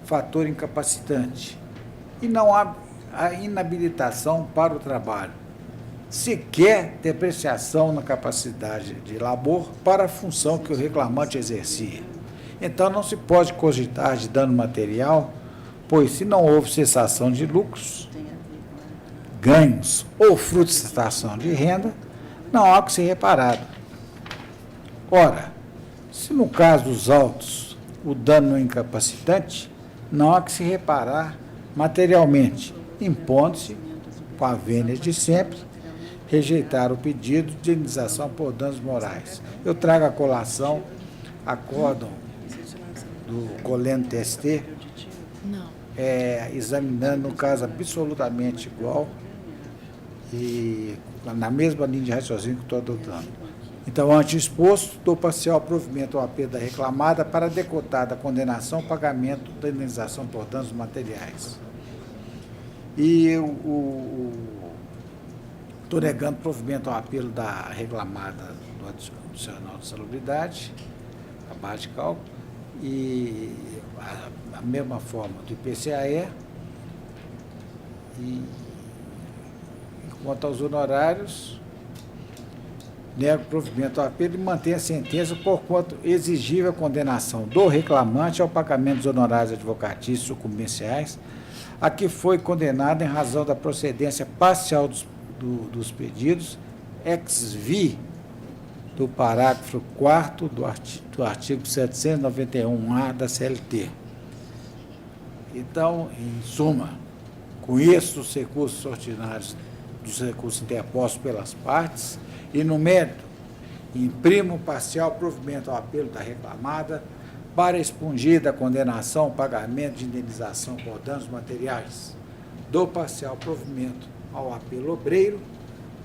fator incapacitante e não há a inabilitação para o trabalho, sequer depreciação na capacidade de labor para a função que o reclamante exercia. Então, não se pode cogitar de dano material, pois, se não houve cessação de lucros, ganhos ou fruto de cessação de renda, não há o que ser reparado. Ora, se no caso dos autos o dano é incapacitante, não há que se reparar materialmente, impondo-se, com a vênia de sempre, rejeitar o pedido de indenização por danos morais. Eu trago a colação, acórdão do Coleno TST, examinando um caso absolutamente igual e na mesma linha de raciocínio que estou adotando. Então, ante exposto, dou parcial provimento ao apelo da reclamada para decotar da condenação o pagamento da indenização por danos materiais. E estou negando provimento ao apelo da reclamada do adicional de salubridade, a barra de cálculo, e a mesma forma do IPCAE. E quanto aos honorários, nego provimento ao apelo e mantém a sentença porquanto exigível a condenação do reclamante ao pagamento dos honorários advocatícios sucumbenciais, a que foi condenado em razão da procedência parcial dos pedidos, ex vi do parágrafo 4º do artigo 791-A da CLT. Então, em suma, conheço os recursos ordinários dos recursos interpostos pelas partes e, no mérito, imprimo parcial provimento ao apelo da reclamada para expungir da condenação o pagamento de indenização por danos materiais, do parcial provimento ao apelo obreiro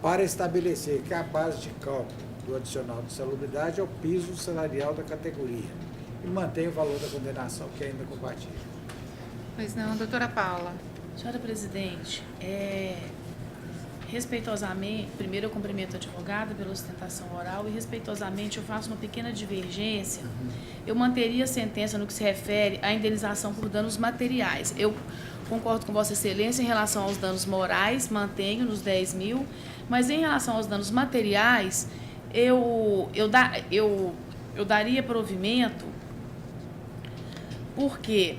para estabelecer que a base de cálculo do adicional de insalubridade é o piso salarial da categoria e mantém o valor da condenação, que é ainda compatível. Pois não, doutora Paula. Senhora presidente, respeitosamente, primeiro eu cumprimento a advogada pela sustentação oral e respeitosamente eu faço uma pequena divergência. Eu manteria a sentença no que se refere à indenização por danos materiais. Eu concordo com Vossa Excelência em relação aos danos morais, mantenho nos 10 mil, mas em relação aos danos materiais, eu daria provimento porque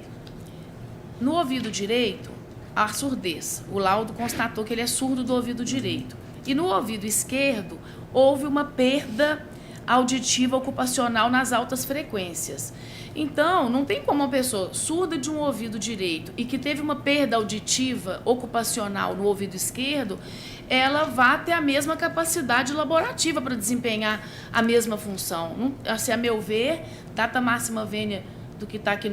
no ouvido direito, a surdez. O laudo constatou que ele é surdo do ouvido direito. E no ouvido esquerdo, houve uma perda auditiva ocupacional nas altas frequências. Então, não tem como uma pessoa surda de um ouvido direito e que teve uma perda auditiva ocupacional no ouvido esquerdo, ela vá ter a mesma capacidade laborativa para desempenhar a mesma função. Assim, a meu ver, data máxima vênia do que está aqui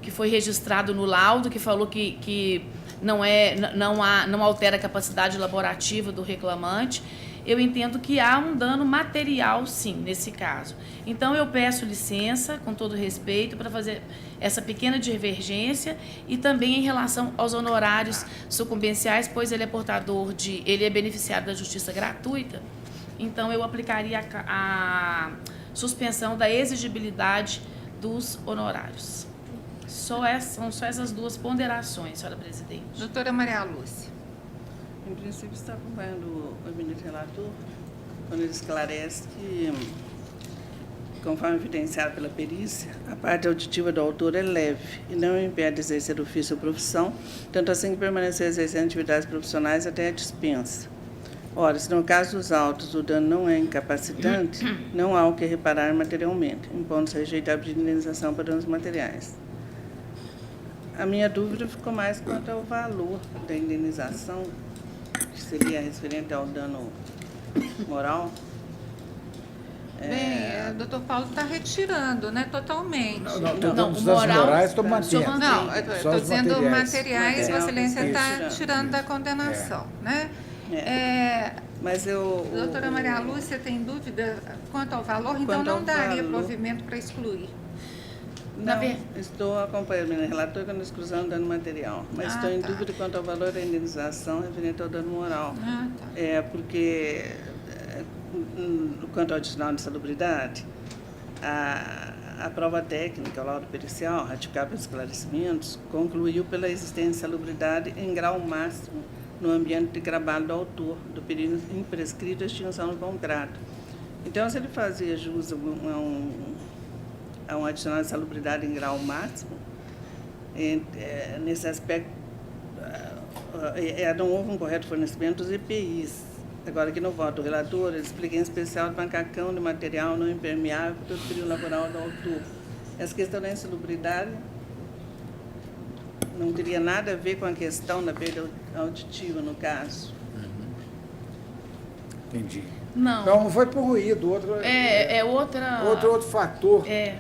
que foi registrado no laudo, que falou que não altera a capacidade laborativa do reclamante, eu entendo que há um dano material, sim, nesse caso. Então, eu peço licença, com todo respeito, para fazer essa pequena divergência e também em relação aos honorários sucumbenciais, pois ele é beneficiário da justiça gratuita, então eu aplicaria a suspensão da exigibilidade dos honorários. São só essas duas ponderações, senhora presidente. Doutora Maria Lúcia. Em princípio, está acompanhando o gabinete relator, quando ele esclarece que, conforme evidenciado pela perícia, a parte auditiva do autor é leve e não impede de exercer ofício ou profissão, tanto assim que permanecer exercendo atividades profissionais até a dispensa. Ora, se no caso dos autos o dano não é incapacitante, não há o que reparar materialmente, impondo-se rejeitável de indenização para danos materiais. A minha dúvida ficou mais quanto ao valor da indenização, que seria referente ao dano moral. Bem, o doutor Paulo está retirando, né, totalmente. Não, os danos morais estou mantendo. Não, eu estou dizendo materiais, Vossa Excelência está tirando. tirando da condenação, né? Mas doutora Maria Lúcia tem dúvida quanto ao valor, então não daria provimento para excluir. Não, estou acompanhando o relator com a exclusão do dano material, mas estou em dúvida quanto ao valor da indenização referente ao dano moral. Porque, quanto ao adicional de insalubridade, a prova técnica, o laudo pericial, ratificado pelos esclarecimentos, concluiu pela existência de insalubridade em grau máximo no ambiente de trabalho do autor, do período imprescrito à extinção do contrato. Então, se ele fazia jus a um adicional de insalubridade em grau máximo, nesse aspecto, não houve um correto fornecimento dos EPIs. Agora, aqui no voto do relator, ele explica em especial o bancacão de material não impermeável por todo o período laboral do autor. Essa questão da insalubridade não teria nada a ver com a questão da perda auditiva, no caso. Entendi. Não. Então, foi por ruído. Outro fator. É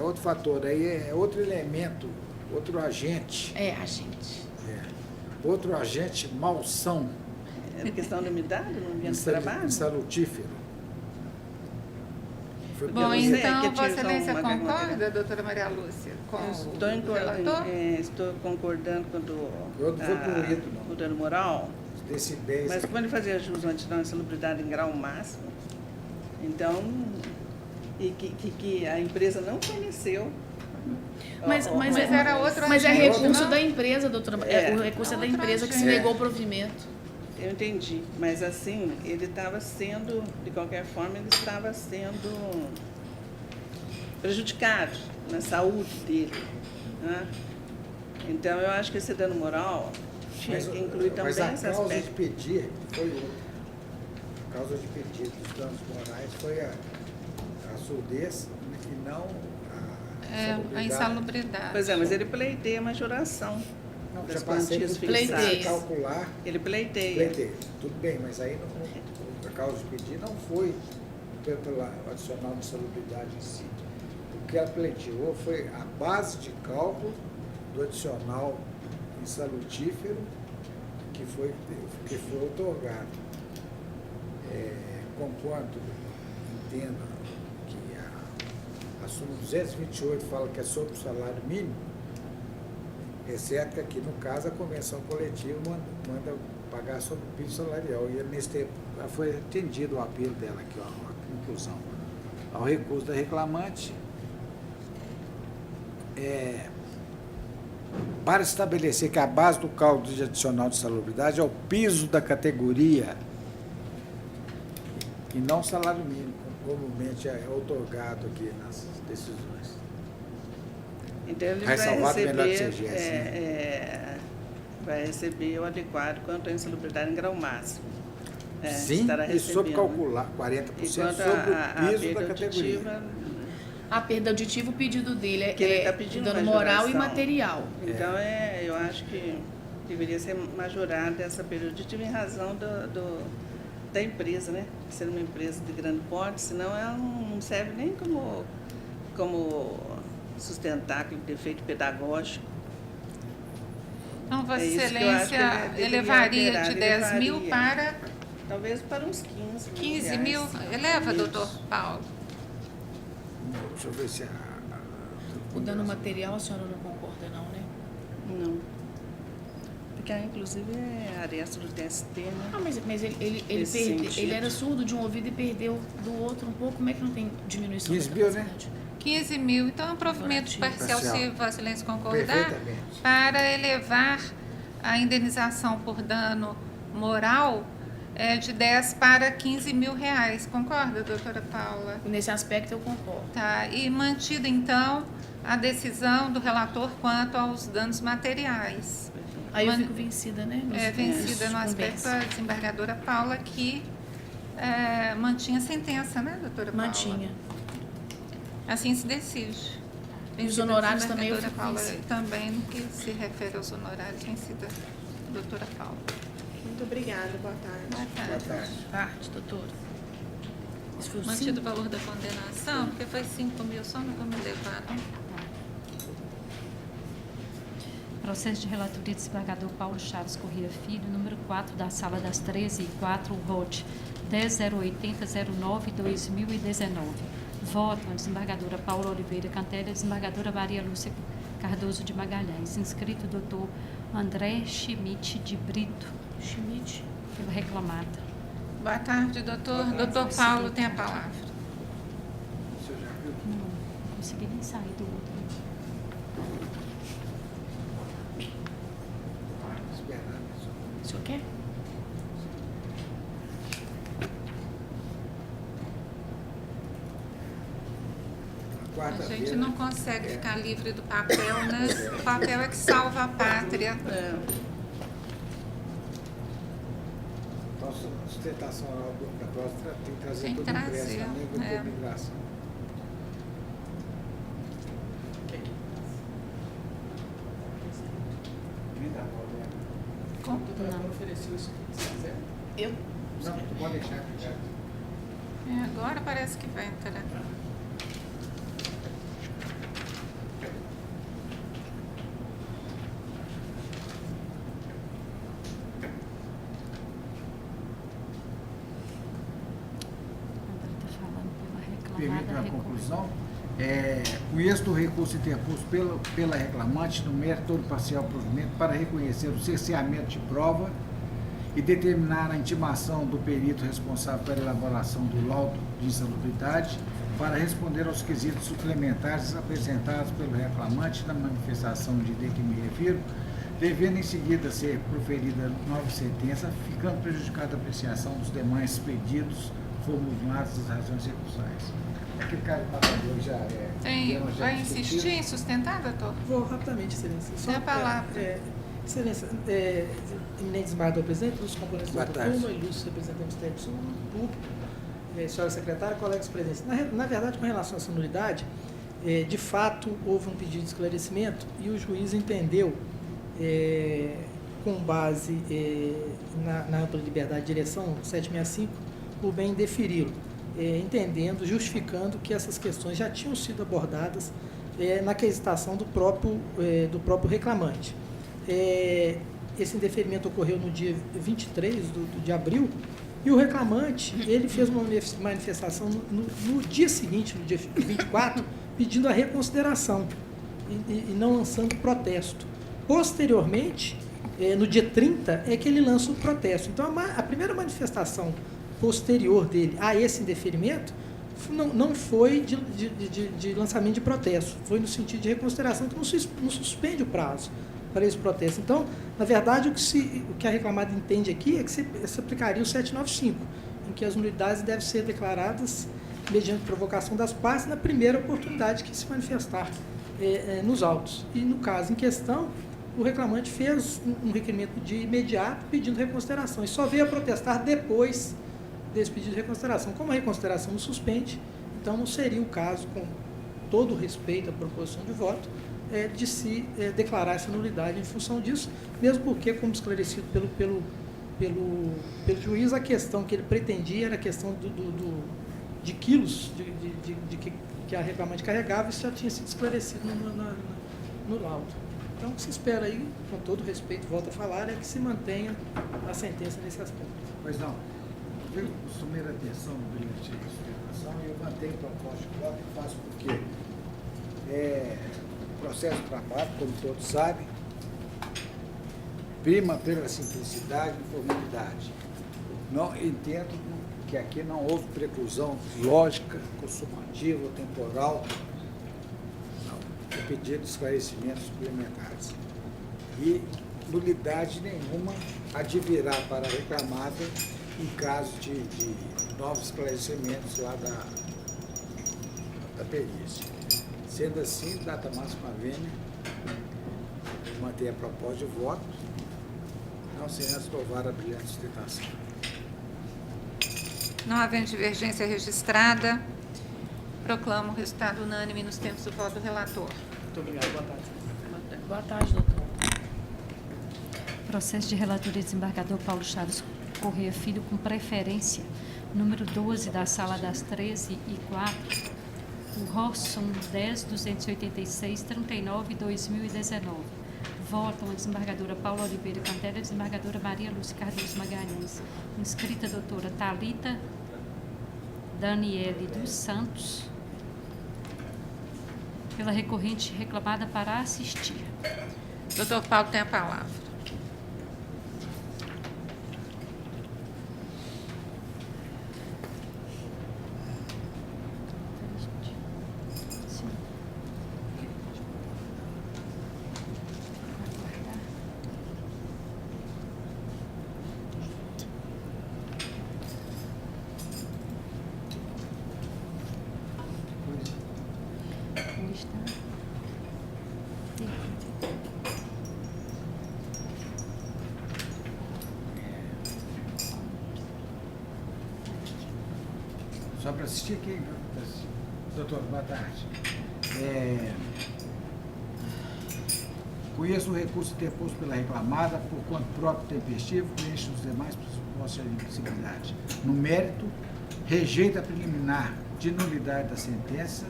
outro fator. Aí é outro elemento, outro agente. Agente. Outro agente malsão. É questão de umidade no ambiente de trabalho? Insalutífero. Bom, então, Vossa Excelência concorda, doutora Maria Lúcia, com o relator? Estou concordando com o dano moral. Decibéis. Mas como ele fazia jus a uma adicional de insalubridade em grau máximo, então, e que a empresa não forneceu. Mas era outro Mas agente, é recurso não? da empresa, doutora. O recurso é da empresa que se negou o provimento. Eu entendi, mas assim, ele estava sendo, de qualquer forma, ele estava sendo prejudicado na saúde dele. Né? Então, eu acho que esse dano moral tinha que incluir também esse aspecto. Mas a causa de pedir foi outra. a causa de pedido dos danos morais foi a surdez e não a insalubridade. Pois é, mas ele pleiteia a majoração Não, das já passei quantias por fixadas. calcular. Ele pleiteia. Pleiteia. Tudo bem, mas aí a causa de pedido não foi pela adicional de insalubridade em si. O que ela pleiteou foi a base de cálculo do adicional insalutífero que foi otorgado. Conquanto entenda que a súmula 228 fala que é sobre o salário mínimo, exceto que aqui, no caso, a convenção coletiva manda pagar sobre o piso salarial. E nesse tempo foi atendido o apelo dela aqui, ó, a conclusão. Ao recurso da reclamante, para estabelecer que a base do cálculo de adicional de salubridade é o piso da categoria e não o salário mínimo, como comumente é otorgado aqui nas decisões. Então ele vai receber o adequado quanto à insalubridade em grau máximo. Sim, e sobre calcular 40% sobre o piso da categoria. A perda auditiva, o pedido dele que ele tá pedindo dano moral e majoração. material. Então, eu acho que deveria ser majorada essa perda auditiva em razão da empresa, né? Ser uma empresa de grande porte, senão ela não serve nem como sustentáculo de efeito pedagógico. Então, Vossa Excelência elevaria de 10 mil para... Talvez para uns 15 mil. Eleva, doutor Paulo. Deixa eu ver se o dano material a senhora não concorda, não, né? Não. Porque, inclusive, é aresta do TST, né? Ah, mas ele era surdo de um ouvido e perdeu do outro um pouco. Como é que não tem diminuição? 15 mil, né? 15 mil. Então, é um provimento parcial, se Vossa Excelência concordar, para elevar a indenização por dano moral de 10 para 15 mil reais. Concorda, doutora Paula? Nesse aspecto eu concordo. Tá. E mantida, então, a decisão do relator quanto aos danos materiais. Aí eu fico vencida, né? Vencida no aspecto da desembargadora Paula, que mantinha a sentença, né, doutora Paula? Mantinha. Assim se decide. E os honorários também eu fico Paula, também no que se refere aos honorários, vencida doutora Paula. Muito obrigada, boa tarde. Boa tarde. Boa tarde, doutora. Mantido o valor da condenação, porque foi 5 mil, só não vamos levar, não? Processo de relatoria do desembargador Paulo Chaves Corrêa Filho, número 4, da Sala das 13h04, ROT 10.080.09/2019. Voto a desembargadora Paula Oliveira Cantelli, a desembargadora Maria Lúcia Cardoso de Magalhães. Inscrito doutor André Schmidt de Brito. Schmidt, pela reclamada. Boa tarde, doutor. Doutor Paulo tem a palavra. Não consegui nem sair do outro. O senhor quer? A gente não consegue ficar livre do papel, né? O papel é que salva a pátria. Então, sustentação oral da próstata tem que trazer todo o ingresso também com a imigração. Como? Não ofereceu isso aqui, se quiser. Eu? Não, tu pode deixar aqui. Agora parece que vai entrar. Permite a conclusão. O êxito do recurso interposto pela reclamante no mérito ou parcial provimento para reconhecer o cerceamento de prova e determinar a intimação do perito responsável pela elaboração do laudo de insalubridade para responder aos quesitos suplementares apresentados pelo reclamante na manifestação de que me refiro, devendo em seguida ser proferida nova sentença, ficando prejudicada a apreciação dos demais pedidos formulados das razões recursais. Aquele cara matador já vai insistir em sustentar, doutor? Vou rapidamente, excelência. Tem a palavra. Excelência, eminente desembargador presidente, ilustres componentes da turma, ilustres representantes do Ministério Público, senhora secretária, colegas presentes. Na verdade, com relação a essa nulidade, de fato, houve um pedido de esclarecimento e o juiz entendeu, com base na ampla liberdade de direção 765, por bem deferi-lo, entendendo, justificando que essas questões já tinham sido abordadas na quesitação do próprio reclamante. Esse indeferimento ocorreu no dia 23 de abril, e o reclamante ele fez uma manifestação no dia seguinte, no dia 24, pedindo a reconsideração e não lançando protesto. Posteriormente, no dia 30, é que ele lança o protesto. Então, a primeira manifestação posterior dele a esse indeferimento não foi de lançamento de protesto, foi no sentido de reconsideração, que não suspende o prazo para esse protesto. Então, na verdade, o que a reclamada entende aqui é que se aplicaria o 795, em que as nulidades devem ser declaradas mediante provocação das partes na primeira oportunidade que se manifestar nos autos. E, no caso em questão, o reclamante fez um requerimento de imediato pedindo reconsideração e só veio a protestar depois desse pedido de reconsideração. Como a reconsideração não suspende, então não seria o caso, com todo o respeito à proposição de voto, de se declarar essa nulidade em função disso, mesmo porque, como esclarecido pelo juiz, a questão que ele pretendia era a questão de quilos que a reclamante carregava, isso já tinha sido esclarecido no laudo. Então, o que se espera aí, com todo respeito, volto a falar, é que se mantenha a sentença nesse aspecto. Pois não. Eu costumo a atenção no bilhete de sustentação e eu mantenho o propósito de voto e faço porque o processo de trabalho, como todos sabem, prima pela simplicidade e formalidade. Não entendo que aqui não houve preclusão lógica, consumativa ou temporal, pedido de esclarecimentos suplementares. E nulidade nenhuma advirá para a reclamada em caso de novos esclarecimentos lá da perícia. Sendo assim, data máxima vênia, manter a proposta de voto, não sem antes louvar a brilhante sustentação. Não havendo divergência registrada, proclamo o resultado unânime nos termos do voto do relator. Muito obrigado. Boa tarde. Boa tarde, doutor. Processo de relatoria desembargador Paulo Chaves Correia Filho, com preferência, número 12 da Sala das 13 e 4, o Rosson 10.286, 39/2019. Votam a desembargadora Paula Oliveira Pantera, a desembargadora Maria Lúcia Cardoso Magalhães, inscrita a doutora Thalita Daniele dos Santos, pela recorrente reclamada para assistir. Doutor Paulo tem a palavra. Só para assistir aqui, doutor, boa tarde. Conheço o recurso interposto pela reclamada por conta próprio tempestivo, preenche os demais pressupostos de admissibilidade. No mérito, rejeita a preliminar de nulidade da sentença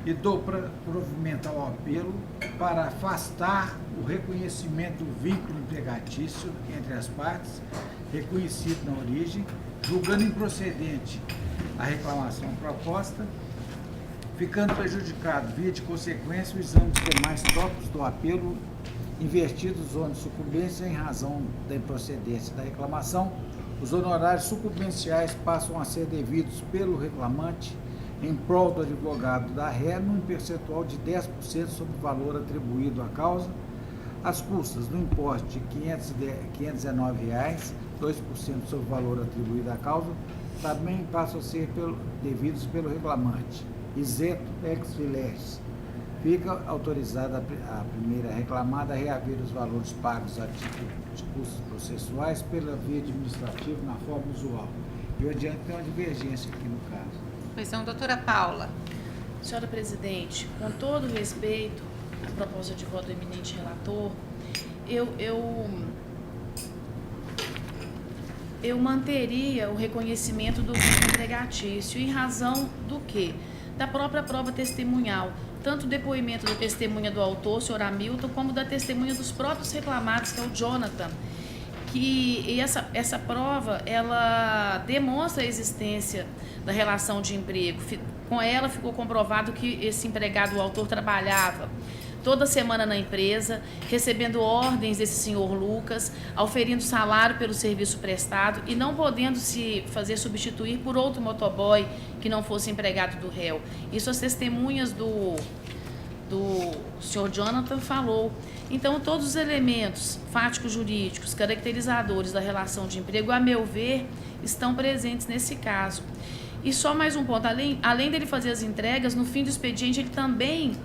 e dou provimento ao apelo para afastar o reconhecimento do vínculo empregatício entre as partes, reconhecido na origem, julgando improcedente a reclamação proposta, ficando prejudicado, via de consequência, o exame dos demais tópicos do apelo invertidos onde sucumbência em razão da improcedência da reclamação, os honorários sucumbenciais passam a ser devidos pelo reclamante em prol do advogado da ré num percentual de 10% sobre o valor atribuído à causa, as custas no importe de R$ 519,00, 2% sobre o valor atribuído à causa, também passam a ser devidos pelo reclamante, isento ex-fileres, Fica autorizada a primeira reclamada a reaver os valores pagos a título de custos processuais pela via administrativa na forma usual. Eu adianto que tem uma divergência aqui no caso. Pois não, doutora Paula. Senhora presidente, com todo o respeito à proposta de voto do eminente relator, eu manteria o reconhecimento do vínculo empregatício, em razão do quê? Da própria prova testemunhal, tanto o depoimento da testemunha do autor, o senhor Hamilton, como da testemunha dos próprios reclamados, que é o Jonathan, que essa prova, ela demonstra a existência da relação de emprego. Com ela ficou comprovado que esse empregado, o autor, trabalhava toda semana na empresa, recebendo ordens desse senhor Lucas, auferindo salário pelo serviço prestado e não podendo se fazer substituir por outro motoboy que não fosse empregado do réu. Isso as testemunhas do senhor Jonathan falou. Então, todos os elementos fáticos jurídicos, caracterizadores da relação de emprego, a meu ver, estão presentes nesse caso. E só mais um ponto, além dele fazer as entregas, no fim do expediente ele também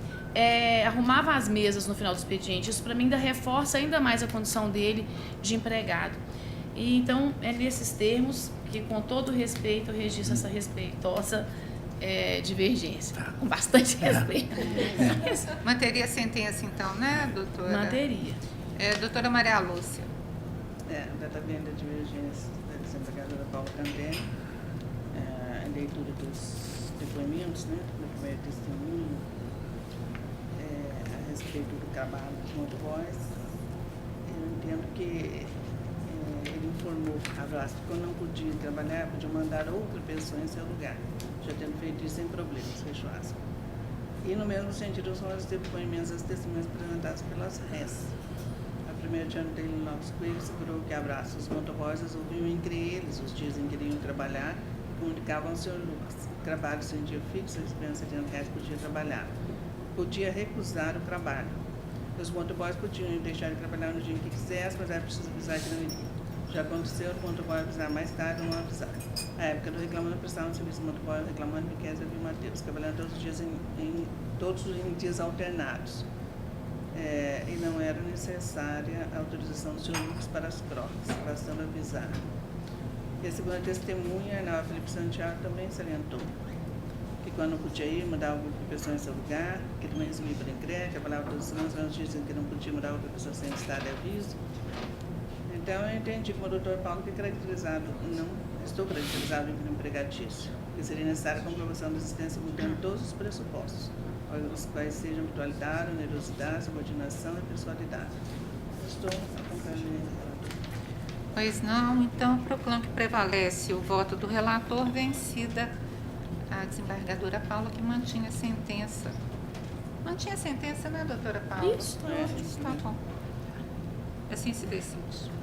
arrumava as mesas no final do expediente. Isso, para mim, ainda reforça ainda mais a condição dele de empregado. E, então, é nesses termos que, com todo respeito, eu registro essa respeitosa divergência, com bastante respeito. Manteria a sentença, então, né, doutora? Manteria. Doutora Maria Lúcia. Está vendo a divergência da desembargadora Paula também, a leitura dos depoimentos, né, do primeiro testemunho, a respeito do trabalho dos motoboys. Eu entendo que ele informou a Brás que quando não podia trabalhar, podia mandar outra pessoa em seu lugar, já tendo feito isso sem problemas, fechou aspas. E no mesmo sentido são os depoimentos das testemunhas apresentadas pelas RES. A primeira diante dele, Lopes Coelho, segurou que abraço os motoboys resolviam entre eles os dias em que iriam trabalhar, comunicavam ao senhor Lucas que trabalho sem dia fixo, recebendo R$70 por dia trabalhar. Podia recusar o trabalho. Os motoboys podiam deixar de trabalhar no dia em que quisesse, mas era preciso avisar que não iria. Já aconteceu o motoboy avisar mais tarde ou não avisar. Na época do reclamando, prestava um serviço do motoboy, reclamando que quer servir Mateus, trabalhando todos os dias todos em dias alternados. E não era necessária a autorização do senhor Lucas para as trocas, bastando avisar. E a segunda testemunha, Ana Felipe Santiago, também salientou que quando não podia ir, mudava outra pessoa em seu lugar, que também recebia por incrédito, trabalhava todas as semanas, nos dias em que não podia mudar outra pessoa sem estar de aviso. Então, eu entendi como o doutor Paulo que não estou caracterizado em empregatício, que seria necessária a comprovação da existência mudando todos os pressupostos, os quais sejam habitualidade, onerosidade, subordinação e pessoalidade. Estou acompanhando. Pois não, então proclamo que prevalece o voto do relator, vencida a desembargadora Paula, que mantinha a sentença. Mantinha a sentença, né, doutora Paula? Isso, tá bom. Assim se decide.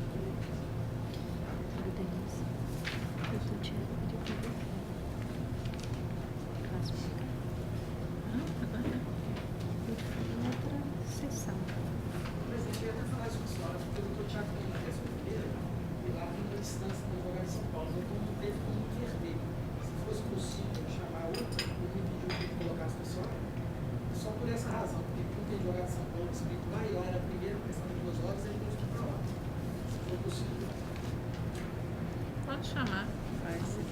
Pode chamar.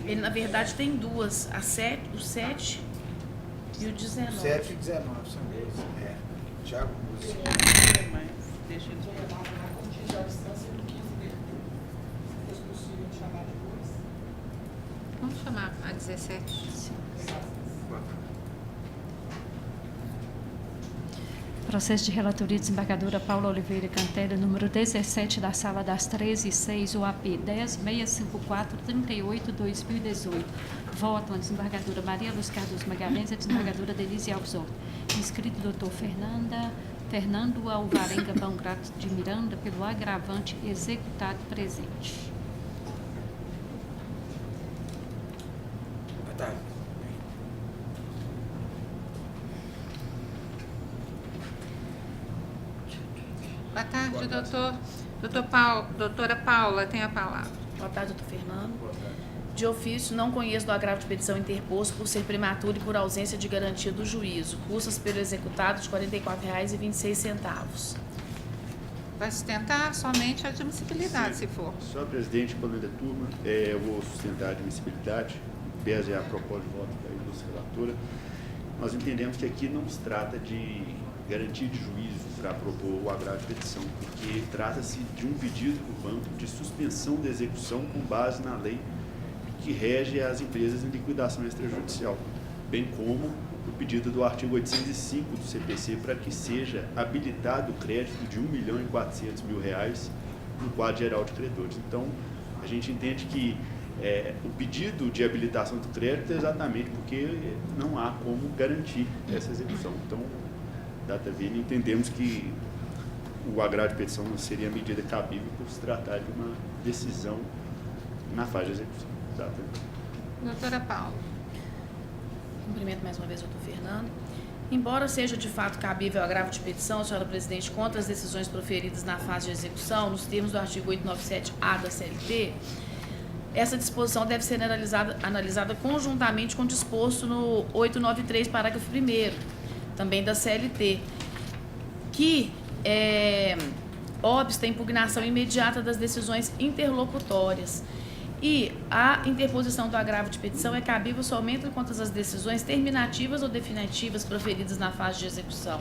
Ele, na verdade, tem duas, o 7 e o 19. 7 e 19 são dois. Tiago Lúcio. Mas deixa ele Vamos chamar a 17. Processo de relatoria desembargadora Paula Oliveira Cantelha, número 17 da Sala das 13h06, OAP 10.654/38/2018. Votam a desembargadora Maria Luz Cardoso Magalhães e a desembargadora Denise Alves Horta. Inscrito doutor Fernando Alvarenga Pão-Grato de Miranda, pelo agravante executado presente. Boa tarde. Boa tarde, doutor. Doutora Paula tem a palavra. Boa tarde, doutor Fernando. Boa tarde. De ofício, não conheço do agravo de petição interposto por ser prematuro e por ausência de garantia do juízo. Custas pelo executado de R$ 44,26. Vai sustentar somente a admissibilidade, Sim. se for. Senhor presidente, colega da turma, eu vou sustentar a admissibilidade, pese a proposta de voto da ilustre relatora. Nós entendemos que aqui não se trata de garantia de juízo para propor o agravo de petição, porque trata-se de um pedido do banco de suspensão da execução com base na lei que rege as empresas em liquidação extrajudicial, bem como o pedido do artigo 805 do CPC para que seja habilitado o crédito de R$ 1.400.000 no quadro geral de credores. Então, a gente entende que o pedido de habilitação do crédito é exatamente porque não há como garantir essa execução. Então, data vênia, entendemos que o agravo de petição não seria a medida cabível por se tratar de uma decisão na fase de execução. Doutora Paula. Cumprimento mais uma vez o doutor Fernando. Embora seja de fato cabível o agravo de petição, senhora presidente, contra as decisões proferidas na fase de execução, nos termos do artigo 897-A da CLT, essa disposição deve ser analisada conjuntamente com o disposto no 893, parágrafo 1º, também da CLT, que obsta a impugnação imediata das decisões interlocutórias. E a interposição do agravo de petição é cabível somente contra as decisões terminativas ou definitivas proferidas na fase de execução.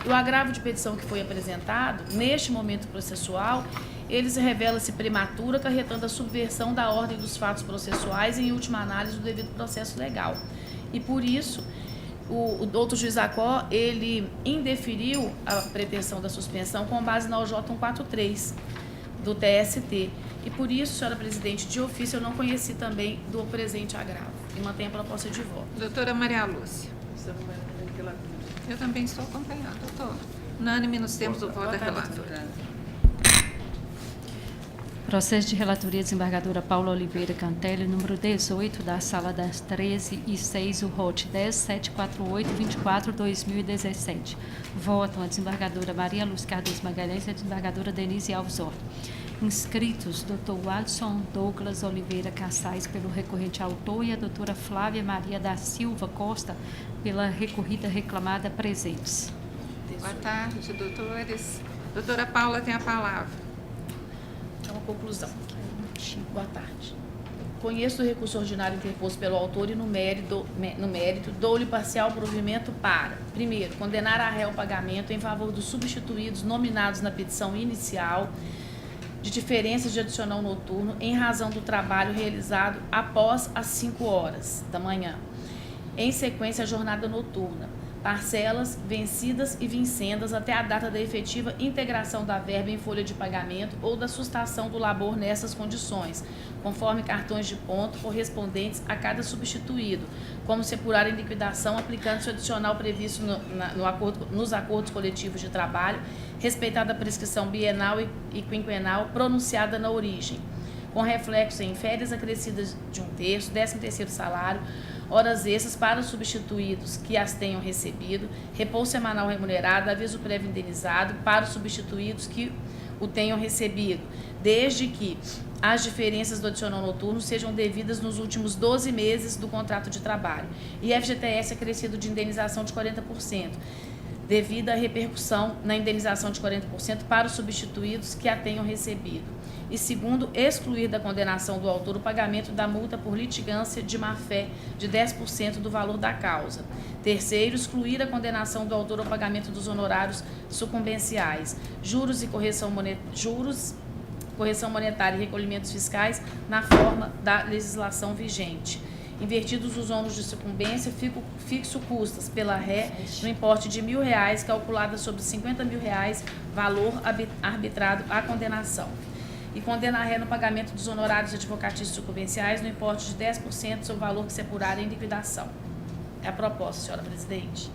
E o agravo de petição que foi apresentado, neste momento processual, ele se revela-se prematuro, acarretando a subversão da ordem dos fatos processuais e, em última análise, do devido processo legal. E, por isso, o doutor juiz Acó, ele indeferiu a pretensão da suspensão com base na OJ 143 do TST. E por isso, senhora presidente, de ofício, eu não conheci também do presente agravo. E mantenho a proposta de voto. Doutora Maria Lúcia. Eu também estou acompanhando, doutor. Unânime nos termos do voto da relatora. Processo de relatoria desembargadora Paula Oliveira Cantelli, número 18, da Sala das 13 e 6, o ROT 10.748.24/2017. Votam a desembargadora Maria Lúcia Cardoso Magalhães e a desembargadora Denise Alves Horta. Inscritos, doutor Alisson Douglas Oliveira Cassais, pelo recorrente autor, e a doutora Flávia Maria da Silva Costa, pela recorrida reclamada, presentes. Boa tarde, doutores. Doutora Paula tem a palavra. É uma conclusão. Boa tarde. Conheço o recurso ordinário interposto pelo autor e, no mérito dou-lhe parcial provimento para: primeiro, condenar a réu ao pagamento em favor dos substituídos nominados na petição inicial de diferenças de adicional noturno em razão do trabalho realizado após as 5 horas da manhã, em sequência à jornada noturna, parcelas vencidas e vincendas até a data da efetiva integração da verba em folha de pagamento ou da sustação do labor nessas condições, conforme cartões de ponto correspondentes a cada substituído, como se apurar em liquidação, aplicando-se o adicional previsto nos acordos coletivos de trabalho, respeitada a prescrição bienal e quinquenal pronunciada na origem, com reflexo em férias acrescidas de 1/3, 13º salário, horas extras para os substituídos que as tenham recebido, repouso semanal remunerado, aviso prévio indenizado para os substituídos que o tenham recebido, desde que as diferenças do adicional noturno sejam devidas nos últimos 12 meses do contrato de trabalho, e FGTS acrescido de indenização de 40%, devido à repercussão na indenização de 40% para os substituídos que a tenham recebido. E segundo, excluir da condenação do autor o pagamento da multa por litigância de má-fé de 10% do valor da causa. Terceiro, excluir a condenação do autor ao pagamento dos honorários sucumbenciais, juros e correção monetária e recolhimentos fiscais na forma da legislação vigente. Invertidos os ônus de sucumbência, fixo custas pela ré no importe de R$ 1.000, calculada sobre R$ 50.000, valor arbitrado à condenação. E condena a ré no pagamento dos honorários advocatícios sucumbenciais no importe de 10% sobre o valor que se apurar em liquidação. É a proposta, senhora presidente.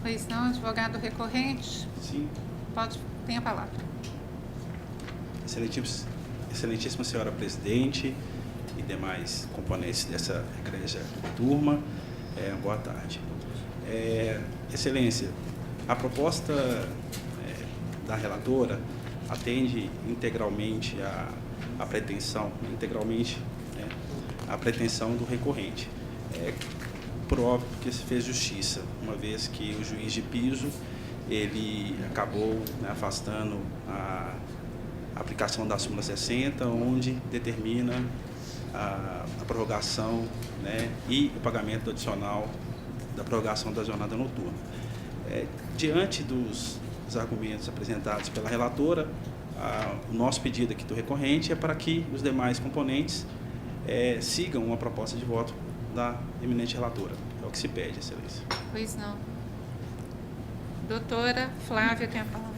Pois não, advogado recorrente? Sim. Tem a palavra. Excelentíssima senhora presidente e demais componentes dessa egregia turma, boa tarde. Excelência, a proposta da relatora atende integralmente à pretensão, integralmente, a pretensão do recorrente. É próprio que se fez justiça, uma vez que o juiz de piso ele acabou, né, afastando a aplicação da súmula 60, onde determina a prorrogação, né, e o pagamento adicional da prorrogação da jornada noturna. Diante dos argumentos apresentados pela relatora, o nosso pedido aqui do recorrente é para que os demais componentes sigam uma proposta de voto da eminente relatora. É o que se pede, Excelência. Pois não. Doutora Flávia tem a palavra.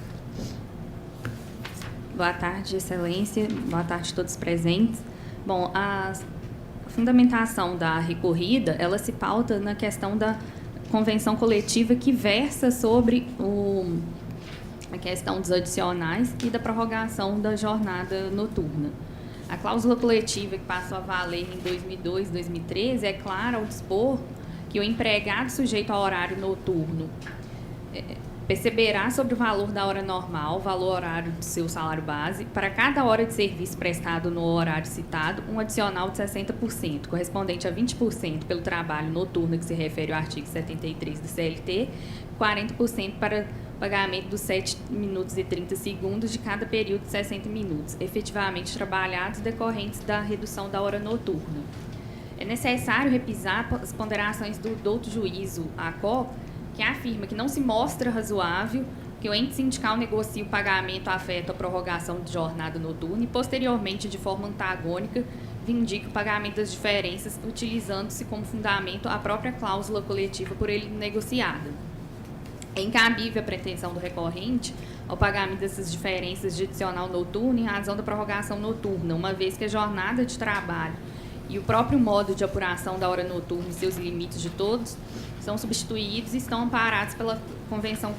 Boa tarde, Excelência. Boa tarde a todos presentes. Bom, a fundamentação da recorrida, ela se pauta na questão da convenção coletiva que versa sobre a questão dos adicionais e da prorrogação da jornada noturna. A cláusula coletiva que passou a valer em 2002 e 2013 é clara ao dispor que o empregado sujeito ao horário noturno perceberá sobre o valor da hora normal, o valor horário do seu salário base, para cada hora de serviço prestado no horário citado, um adicional de 60%, correspondente a 20% pelo trabalho noturno que se refere ao artigo 73 do CLT, 40% para pagamento dos 7 minutos e 30 segundos de cada período de 60 minutos, efetivamente trabalhados decorrentes da redução da hora noturna. É necessário repisar as ponderações do douto juízo ACO, que afirma que não se mostra razoável que o ente sindical negocie o pagamento afeto à prorrogação de jornada noturna e, posteriormente, de forma antagônica, vindique o pagamento das diferenças, utilizando-se como fundamento a própria cláusula coletiva por ele negociada. É incabível a pretensão do recorrente ao pagamento dessas diferenças de adicional noturno em razão da prorrogação noturna, uma vez que a jornada de trabalho e o próprio modo de apuração da hora noturna e seus limites de todos são substituídos e estão amparados pela convenção,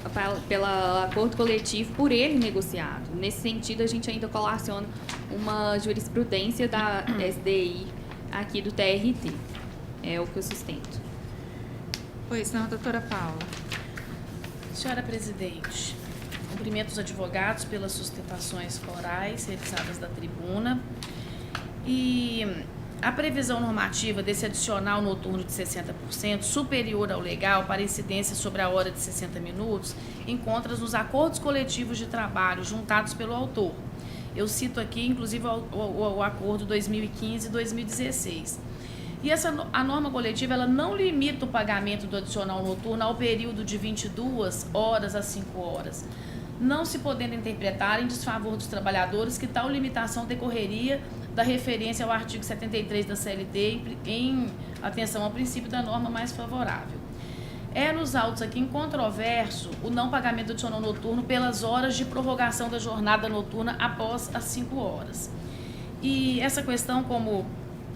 pelo acordo coletivo por ele negociado. Nesse sentido, a gente ainda colaciona uma jurisprudência da SDI aqui do TRT. É o que eu sustento. Pois não, doutora Paula. Senhora Presidente, cumprimento os advogados pelas sustentações orais realizadas da tribuna. E a previsão normativa desse adicional noturno de 60%, superior ao legal para incidência sobre a hora de 60 minutos, encontra-se nos acordos coletivos de trabalho juntados pelo autor. Eu cito aqui, inclusive, o acordo 2015 e 2016. E a norma coletiva ela não limita o pagamento do adicional noturno ao período de 22 horas a 5 horas, não se podendo interpretar em desfavor dos trabalhadores que tal limitação decorreria da referência ao artigo 73 da CLT em atenção ao princípio da norma mais favorável. É nos autos aqui incontroverso o não pagamento do adicional noturno pelas horas de prorrogação da jornada noturna após as 5 horas. E essa questão, como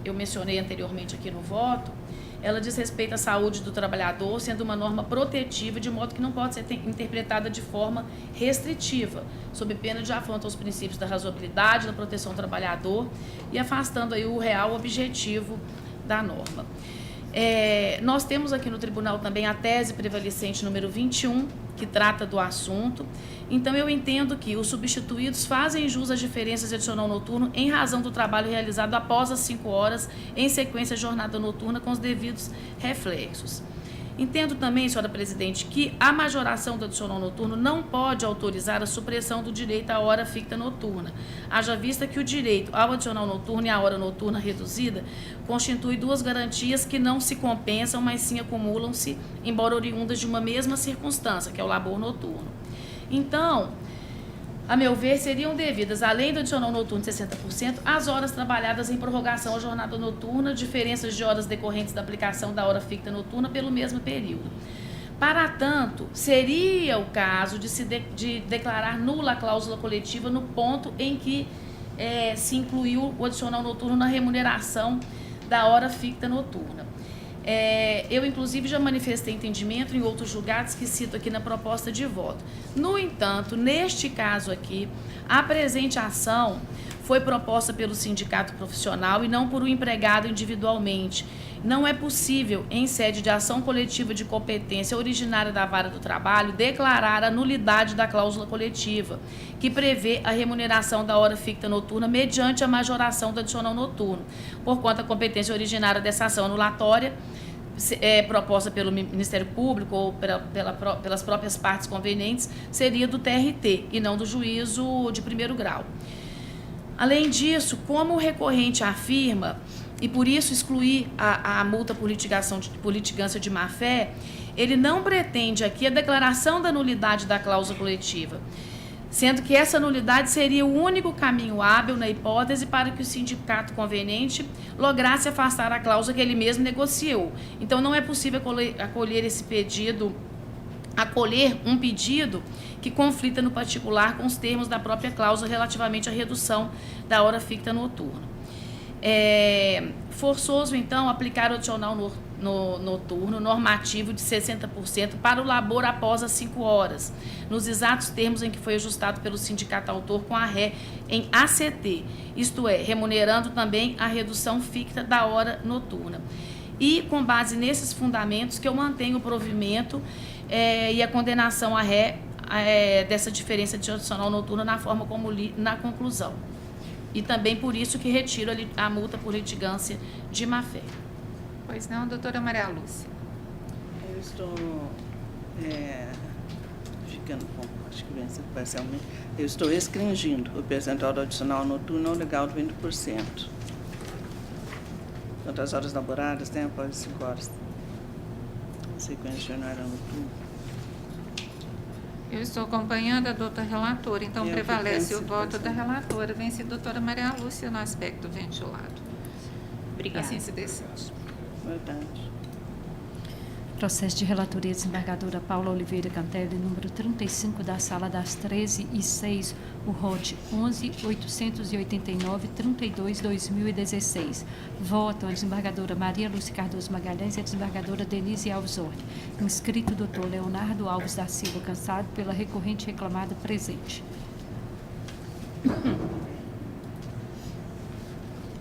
eu mencionei anteriormente aqui no voto, ela diz respeito à saúde do trabalhador, sendo uma norma protetiva, de modo que não pode ser interpretada de forma restritiva, sob pena de afronta aos princípios da razoabilidade, da proteção do trabalhador e afastando aí o real objetivo da norma. Nós temos aqui no tribunal também a tese prevalecente número 21, que trata do assunto. Então, eu entendo que os substituídos fazem jus às diferenças de adicional noturno em razão do trabalho realizado após as 5 horas, em sequência à jornada noturna, com os devidos reflexos. Entendo também, senhora presidente, que a majoração do adicional noturno não pode autorizar a supressão do direito à hora ficta noturna, haja vista que o direito ao adicional noturno e à hora noturna reduzida constitui duas garantias que não se compensam, mas sim acumulam-se, embora oriundas de uma mesma circunstância, que é o labor noturno. Então, a meu ver, seriam devidas, além do adicional noturno de 60%, as horas trabalhadas em prorrogação à jornada noturna, diferenças de horas decorrentes da aplicação da hora ficta noturna pelo mesmo período. Para tanto, seria o caso de declarar nula a cláusula coletiva no ponto em que se incluiu o adicional noturno na remuneração da hora ficta noturna. Eu, inclusive, já manifestei entendimento em outros julgados que cito aqui na proposta de voto. No entanto, neste caso aqui, a presente ação foi proposta pelo sindicato profissional e não por um empregado individualmente. não é possível, em sede de ação coletiva de competência originária da Vara do Trabalho, declarar a nulidade da cláusula coletiva, que prevê a remuneração da hora ficta noturna mediante a majoração do adicional noturno, porquanto a competência originária dessa ação anulatória proposta pelo Ministério Público ou pelas próprias partes convenientes seria do TRT e não do juízo de primeiro grau. Além disso, como o recorrente afirma, e por isso excluir a multa por litigância de má-fé, ele não pretende aqui a declaração da nulidade da cláusula coletiva, sendo que essa nulidade seria o único caminho hábil na hipótese para que o sindicato conveniente lograsse afastar a cláusula que ele mesmo negociou. Então, não é possível acolher um pedido que conflita no particular com os termos da própria cláusula relativamente à redução da hora ficta noturna. É forçoso, então, aplicar o adicional noturno normativo de 60% para o labor após as 5 horas, nos exatos termos em que foi ajustado pelo sindicato autor com a ré em ACT, isto é, remunerando também a redução ficta da hora noturna. E, com base nesses fundamentos, que eu mantenho o provimento e a condenação à ré dessa diferença de adicional noturno na forma como li na conclusão. E também por isso que retiro a multa por litigância de má-fé. Pois não, doutora Maria Lúcia. Eu estou ficando com, acho que vem ser parcialmente, eu estou restringindo o percentual do adicional noturno ao legal de 20%. Quantas horas laboradas tem após 5 horas? Sequência de jornada noturna. Eu estou acompanhando a doutora relatora, então prevalece o voto da relatora. Vence a doutora Maria Lúcia no aspecto ventilado. Obrigada. Assim se decide. Verdade. Processo de relatoria, desembargadora Paula Oliveira Cantelli, número 35, da Sala das 13h06, o ROT 11.889.32/2016. Votam a desembargadora Maria Lúcia Cardoso Magalhães e a desembargadora Denise Alves Orte. Inscrito doutor Leonardo Alves da Silva, cansado pela recorrente reclamada presente.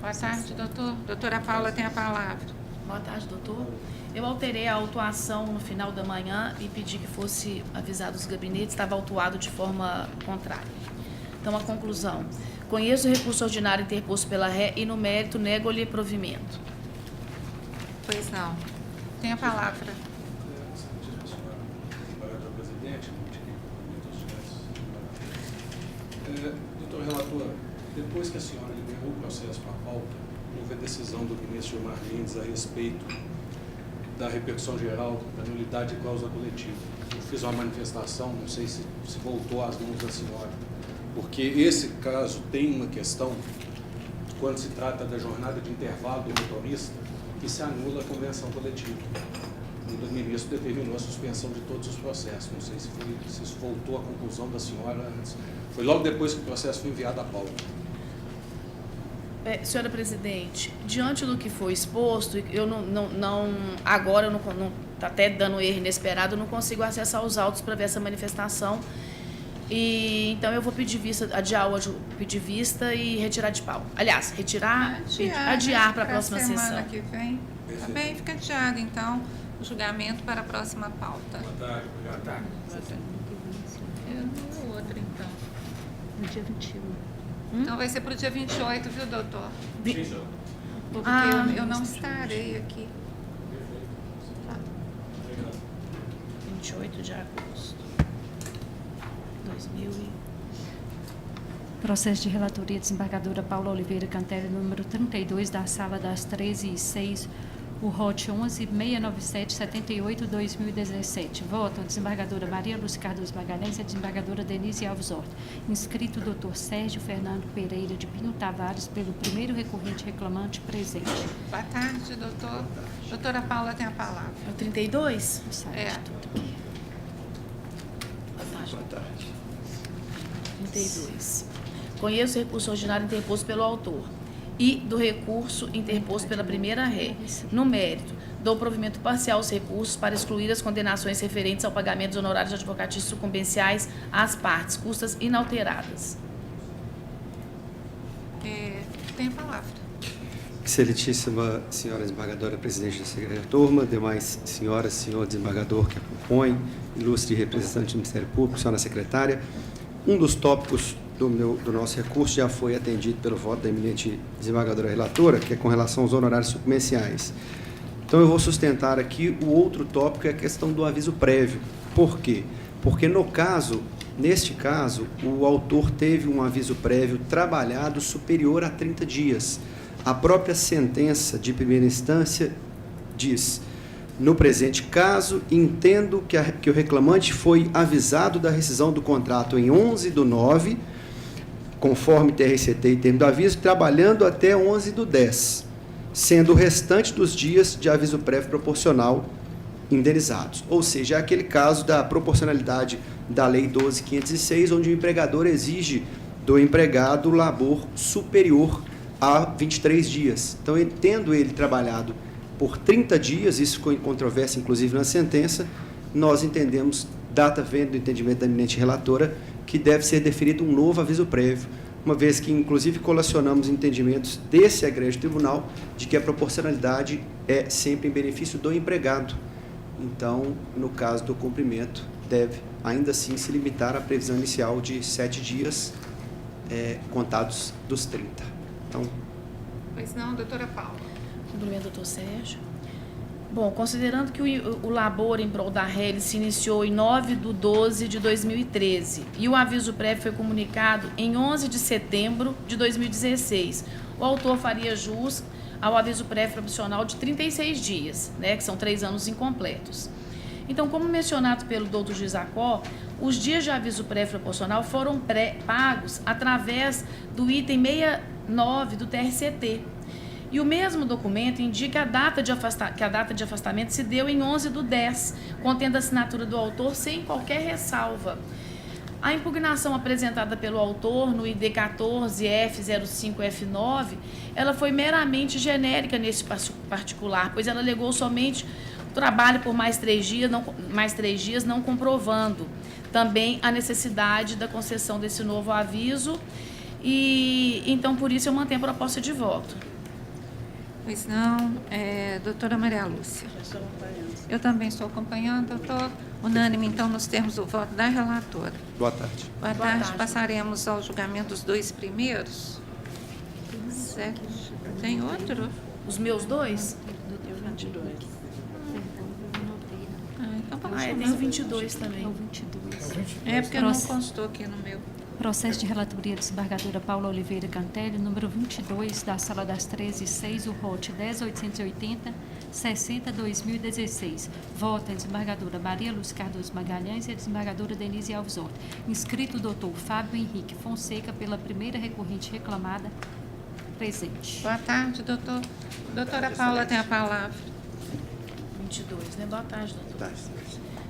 Boa tarde, doutor. Doutora Paula tem a palavra. Boa tarde, doutor. Eu alterei a autuação no final da manhã e pedi que fosse avisado os gabinetes, estava autuado de forma contrária. Então, a conclusão. Conheço o recurso ordinário interposto pela ré e, no mérito, nego-lhe provimento. Pois não. Tem a palavra. Doutor relator, depois que a senhora liberou o processo para a pauta, houve a decisão do ministro Gilmar Mendes a respeito da repercussão geral da nulidade de cláusula coletiva. Eu fiz uma manifestação, não sei se voltou às mãos da senhora, porque esse caso tem uma questão, quando se trata da jornada de intervalo do motorista, que se anula a convenção coletiva. O ministro determinou a suspensão de todos os processos. Não sei se isso voltou à conclusão da senhora antes. Foi logo depois que o processo foi enviado à pauta. Senhora presidente, diante do que foi exposto, eu agora eu não tá até dando erro inesperado, eu não consigo acessar os autos para ver essa manifestação. E então eu vou pedir vista, pedir vista e retirar de pauta. Aliás, adiar para a próxima sessão. Semana que vem. Tá bem, fica adiado então o julgamento para a próxima pauta. Boa tarde. Boa tarde. O outro então. No dia 21. Então vai ser para o dia 28, viu, doutor? Porque eu não estarei aqui. Tá. 28 de agosto. 2000. Processo de relatoria, desembargadora Paula Oliveira Cantelli, número 32, da Sala das 13h06, o ROT 11.697.78/2017. Votam a desembargadora Maria Lúcia Cardoso Magalhães e a desembargadora Denise Alves Horta. Inscrito o doutor Sérgio Fernando Pereira de Pinho Tavares, pelo primeiro recorrente reclamante presente. Boa tarde, doutor. Doutora Paula tem a palavra. É o 32? É. Boa tarde. 32. Conheço o recurso ordinário interposto pelo autor e do recurso interposto pela primeira ré. No mérito, dou provimento parcial aos recursos para excluir as condenações referentes ao pagamento dos honorários advocatícios sucumbenciais às partes, custas inalteradas. Tem a palavra. Excelentíssima senhora desembargadora presidente da Secretaria Turma, demais senhoras e senhor desembargador que acompanham, ilustre representante do Ministério Público, senhora secretária, um dos tópicos do nosso recurso já foi atendido pelo voto da eminente desembargadora relatora, que é com relação aos honorários submenciais. Então, eu vou sustentar aqui o outro tópico, é a questão do aviso prévio. Por quê? Porque, neste caso, o autor teve um aviso prévio trabalhado superior a 30 dias. A própria sentença de primeira instância diz: no presente caso, entendo que o reclamante foi avisado da rescisão do contrato em 11/9, conforme TRCT e termo do aviso, trabalhando até 11/10, sendo o restante dos dias de aviso prévio proporcional indenizados. Ou seja, é aquele caso da proporcionalidade da Lei 12.506, onde o empregador exige do empregado labor superior a 23 dias. Então, tendo ele trabalhado por 30 dias, isso ficou em controvérsia, inclusive, na sentença, nós entendemos, data vendo do entendimento da eminente relatora, que deve ser deferido um novo aviso prévio, uma vez que, inclusive, colacionamos entendimentos desse egrégio tribunal de que a proporcionalidade é sempre em benefício do empregado. Então, no caso do cumprimento, deve, ainda assim, se limitar à previsão inicial de 7 dias contados dos 30. Então, pois não, doutora Paula. Cumprimento, doutor Sérgio. Bom, considerando que o labor em prol da RE se iniciou em 9/12/2013 e o aviso prévio foi comunicado em 11 de setembro de 2016, o autor faria jus ao aviso prévio proporcional de 36 dias, né, que são 3 anos incompletos. Então, como mencionado pelo doutor Gisacó, os dias de aviso prévio proporcional foram pagos através do item 69 do TRCT. E o mesmo documento indica que a data de afastamento se deu em 11/10, contendo a assinatura do autor sem qualquer ressalva. A impugnação apresentada pelo autor no ID 14F05F9, ela foi meramente genérica nesse particular, pois ela alegou somente o trabalho por mais 3 dias, não comprovando também a necessidade da concessão desse novo aviso, e então por isso eu mantenho a proposta de voto. Pois não, doutora Maria Lúcia. Eu também estou acompanhando, doutor. Unânime, então, nos termos do voto da relatora. Boa tarde. Boa tarde. Passaremos ao julgamento dos 2 primeiros. Certo. Tem outro? Os meus 2? Eu 22. Então vamos tem o 22 também. O 22. É porque não constou aqui no meu. Processo de relatoria da desembargadora Paula Oliveira Cantelli, número 22, da Sala das 13/6, o ROT 10.880-60/2016. Vota a desembargadora Maria Lúcia Cardoso Magalhães e a desembargadora Denise Alves Horta. Inscrito o doutor Fábio Henrique Fonseca, pela primeira recorrente reclamada, presente. Boa tarde, doutor. Doutora Paula tem a palavra. 22, né? Boa tarde, doutor.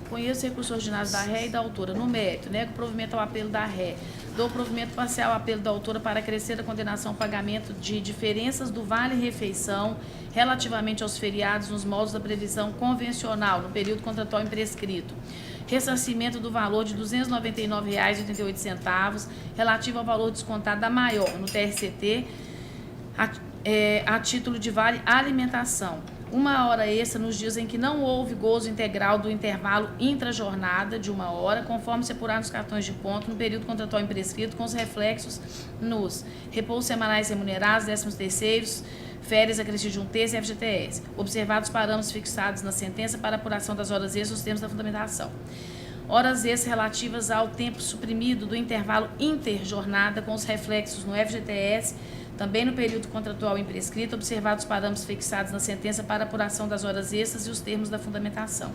Conheço o recurso ordinário da RE e da autora. No mérito, nego o provimento ao apelo da RE. Dou provimento parcial ao apelo da autora para acrescer a condenação ao pagamento de diferenças do vale-refeição relativamente aos feriados nos moldes da previsão convencional no período contratual imprescrito. Ressarcimento do valor de R$ 299,88 relativo ao valor descontado da maior no TRCT a título de vale alimentação. 1 hora extra nos dias em que não houve gozo integral do intervalo intra-jornada de 1 hora, conforme se apurar nos cartões de ponto, no período contratual imprescrito, com os reflexos nos repousos semanais remunerados, 13º, férias, acrescido de 1/3 e FGTS, observados parâmetros fixados na sentença para apuração das horas extras nos termos da fundamentação. Horas extras relativas ao tempo suprimido do intervalo interjornada, com os reflexos no FGTS, também no período contratual imprescrito, observados os parâmetros fixados na sentença para apuração das horas extras e os termos da fundamentação.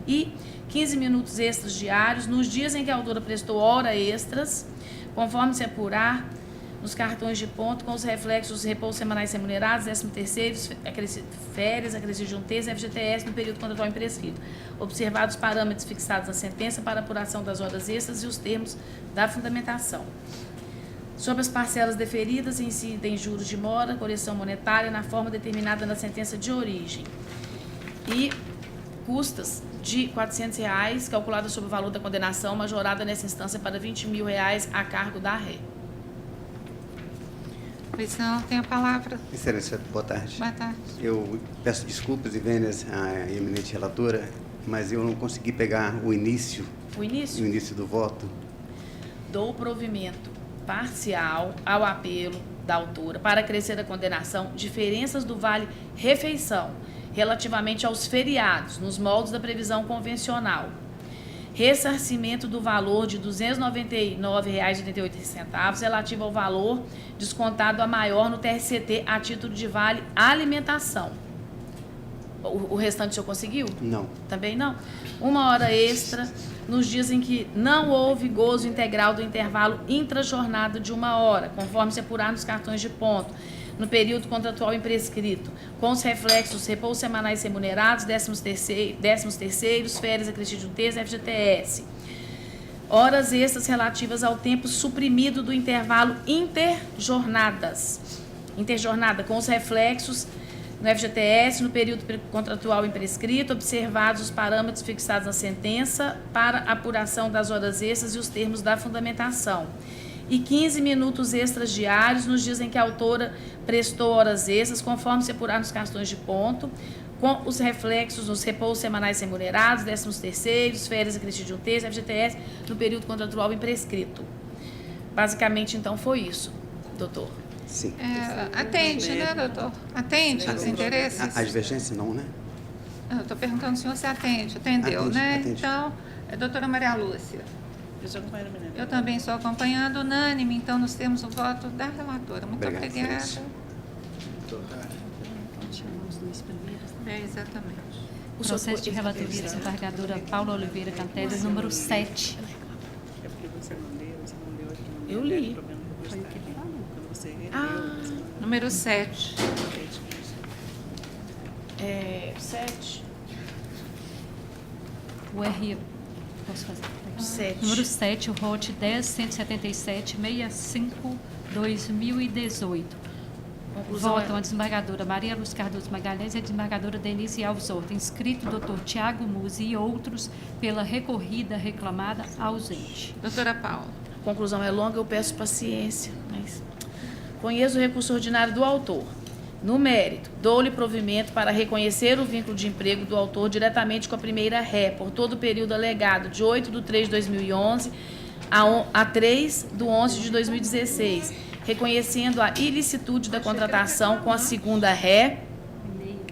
E 15 minutos extras diários nos dias em que a autora prestou hora extras, conforme se apurar nos cartões de ponto, com os reflexos dos repousos semanais remunerados, 13º, férias, acrescido de 1/3 e FGTS no período contratual imprescrito. Observados os parâmetros fixados na sentença para apuração das horas extras e os termos da fundamentação. Sobre as parcelas deferidas, incidem juros de mora, correção monetária na forma determinada na sentença de origem. E custas de R$ 400, calculadas sobre o valor da condenação, majorada nessa instância para R$ 20.000 a cargo da RE. Pois não, tem a palavra. Excelência, boa tarde. Boa tarde. Eu peço desculpas e vênias à eminente relatora, mas eu não consegui pegar o início. O início? O início do voto. Dou provimento parcial ao apelo da autora para acrescer a condenação diferenças do Vale Refeição relativamente aos feriados, nos moldes da previsão convencional. Ressarcimento do valor de R$ 299,88 relativo ao valor descontado a maior no TRCT a título de vale alimentação. O restante o senhor conseguiu? Não. Também não? 1 hora extra nos dias em que não houve gozo integral do intervalo intrajornada de 1 hora, conforme se apurar nos cartões de ponto, no período contratual imprescrito, com os reflexos repousos semanais remunerados, 13º, férias, acrescido de um terço, FGTS. Horas extras relativas ao tempo suprimido do intervalo interjornada, com os reflexos no FGTS, no período contratual imprescrito, observados os parâmetros fixados na sentença para apuração das horas extras e os termos da fundamentação. E 15 minutos extras diários nos dias em que a autora prestou horas extras, conforme se apurar nos cartões de ponto, com os reflexos nos repousos semanais remunerados, 13º, férias, acrescido de um terço, FGTS, no período contratual imprescrito. Basicamente, então, foi isso, doutor. Sim. Atende, né, doutor? Atende os interesses? A divergência não, né? Eu estou perguntando se você atende. Atendeu, Atende, né? atende. Então, doutora Maria Lúcia. Eu também estou acompanhando, unânime, então nós temos o voto da relatora. Muito obrigada. Exatamente. O processo de relatoria da desembargadora Paula Oliveira Canteles, número 7. Eu li. Número 7. 7. O RI. Posso fazer? 7. Número 7, o ROT 10.177.65/2018. Votam a desembargadora Maria Luz Cardoso Magalhães e a desembargadora Denise Alves Horta, inscrito Dr. Tiago Musi e outros pela recorrida reclamada ausente. Doutora Paula. A conclusão é longa, eu peço paciência, mas conheço o recurso ordinário do autor. No mérito, dou-lhe provimento para reconhecer o vínculo de emprego do autor diretamente com a primeira ré, por todo o período alegado de 8/3/2011 a 3/11/2016, reconhecendo a ilicitude da contratação com a segunda ré,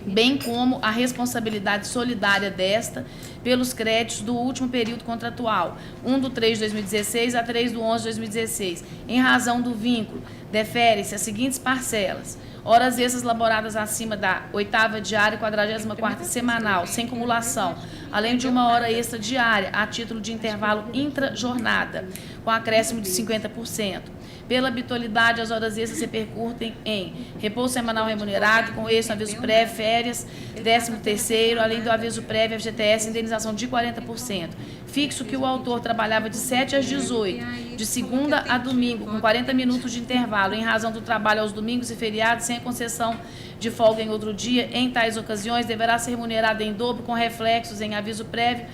bem como a responsabilidade solidária desta pelos créditos do último período contratual, 1/3/2016 a 3/11/2016. Em razão do vínculo, defere-se as seguintes parcelas: horas extras laboradas acima da 8ª diária e 44ª semanal, sem cumulação, além de 1 hora extra diária, a título de intervalo intra-jornada, com acréscimo de 50%. Pela habitualidade, as horas extras repercutem em repouso semanal remunerado, com esse aviso prévio, férias, 13º, além do aviso prévio, FGTS, indenização de 40%. Fixo que o autor trabalhava de 7 às 18, de segunda a domingo, com 40 minutos de intervalo, em razão do trabalho aos domingos e feriados, sem concessão de folga em outro dia. Em tais ocasiões, deverá ser remunerado em dobro, com reflexos em aviso prévio,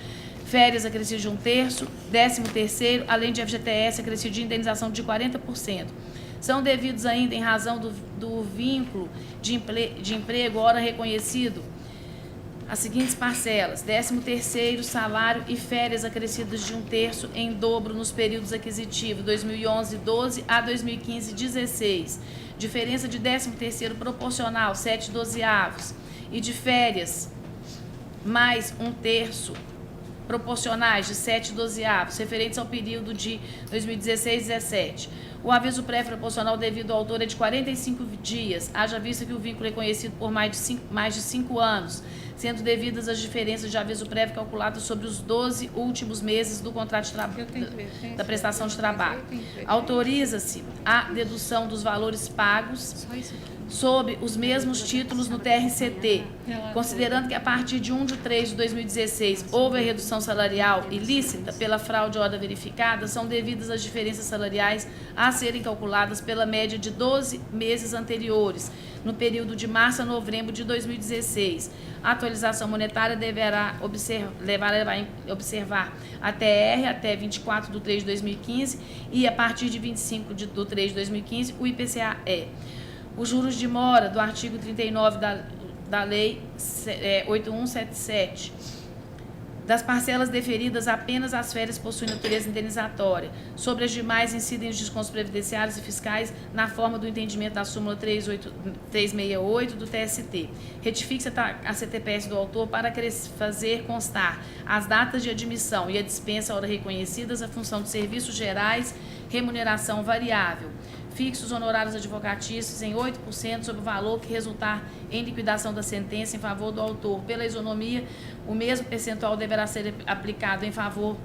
férias acrescido de um terço, 13º, além de FGTS acrescido de indenização de 40%. São devidos ainda, em razão do vínculo de emprego, hora reconhecido, as seguintes parcelas: 13º, salário e férias acrescidas de um terço em dobro nos períodos aquisitivos 2011-12 a 2015-16, diferença de 13º proporcional 7/12, e de férias mais um terço proporcionais de 7/12, referentes ao período de 2016-17. O aviso prévio proporcional devido ao autor é de 45 dias, haja vista que o vínculo é conhecido por mais de 5 anos, sendo devidas as diferenças de aviso prévio calculadas sobre os 12 últimos meses do contrato da prestação de trabalho. Autoriza-se a dedução dos valores pagos sob os mesmos títulos no TRCT, considerando que a partir de 1/3/2016 houve a redução salarial ilícita pela fraude hora verificada, são devidas as diferenças salariais a serem calculadas pela média de 12 meses anteriores, no período de março a novembro de 2016. A atualização monetária deverá observar a TR até 24 de 3 de 2015 e, a partir de 25 de 3 de 2015, o IPCA-E. Os juros de mora do artigo 39 da Lei 8177, das parcelas deferidas apenas as férias possuem natureza indenizatória. Sobre as demais incidem os descontos previdenciários e fiscais na forma do entendimento da súmula 368 do TST. Retifique-se a CTPS do autor para fazer constar as datas de admissão e a dispensa hora reconhecidas a função de serviços gerais, remuneração variável. Fixe os honorários advocatícios em 8% sobre o valor que resultar em liquidação da sentença em favor do autor. Pela isonomia, o mesmo percentual deverá ser aplicado em favor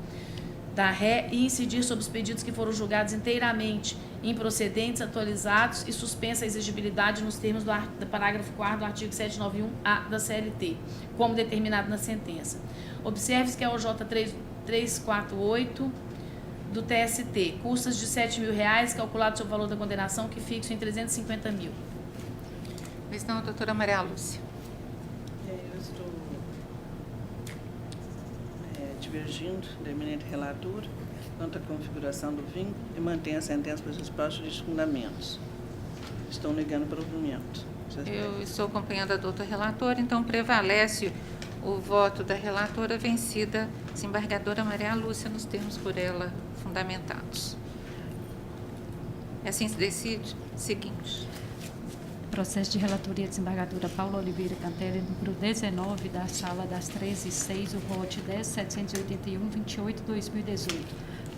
da ré e incidir sobre os pedidos que foram julgados inteiramente improcedentes, atualizados e suspensa a exigibilidade nos termos do parágrafo 4º do artigo 791-A da CLT, como determinado na sentença. Observe-se que a OJ 348 do TST, custas de R$ 7.000, calculado sobre o valor da condenação, que fixo em R$ 350 mil. Pois não, doutora Maria Lúcia. Eu estou divergindo da eminente relatora quanto à configuração do vínculo e mantém a sentença para os expostos de fundamentos. Estão negando provimento. Eu estou acompanhando a doutora relatora, então prevalece o voto da relatora vencida, desembargadora Maria Lúcia, nos termos por ela fundamentados. Assim se decide. Seguinte. Processo de relatoria, desembargadora Paula Oliveira Cantelli, número 19, da Sala das 13h06, o voto 10.781/28/2018.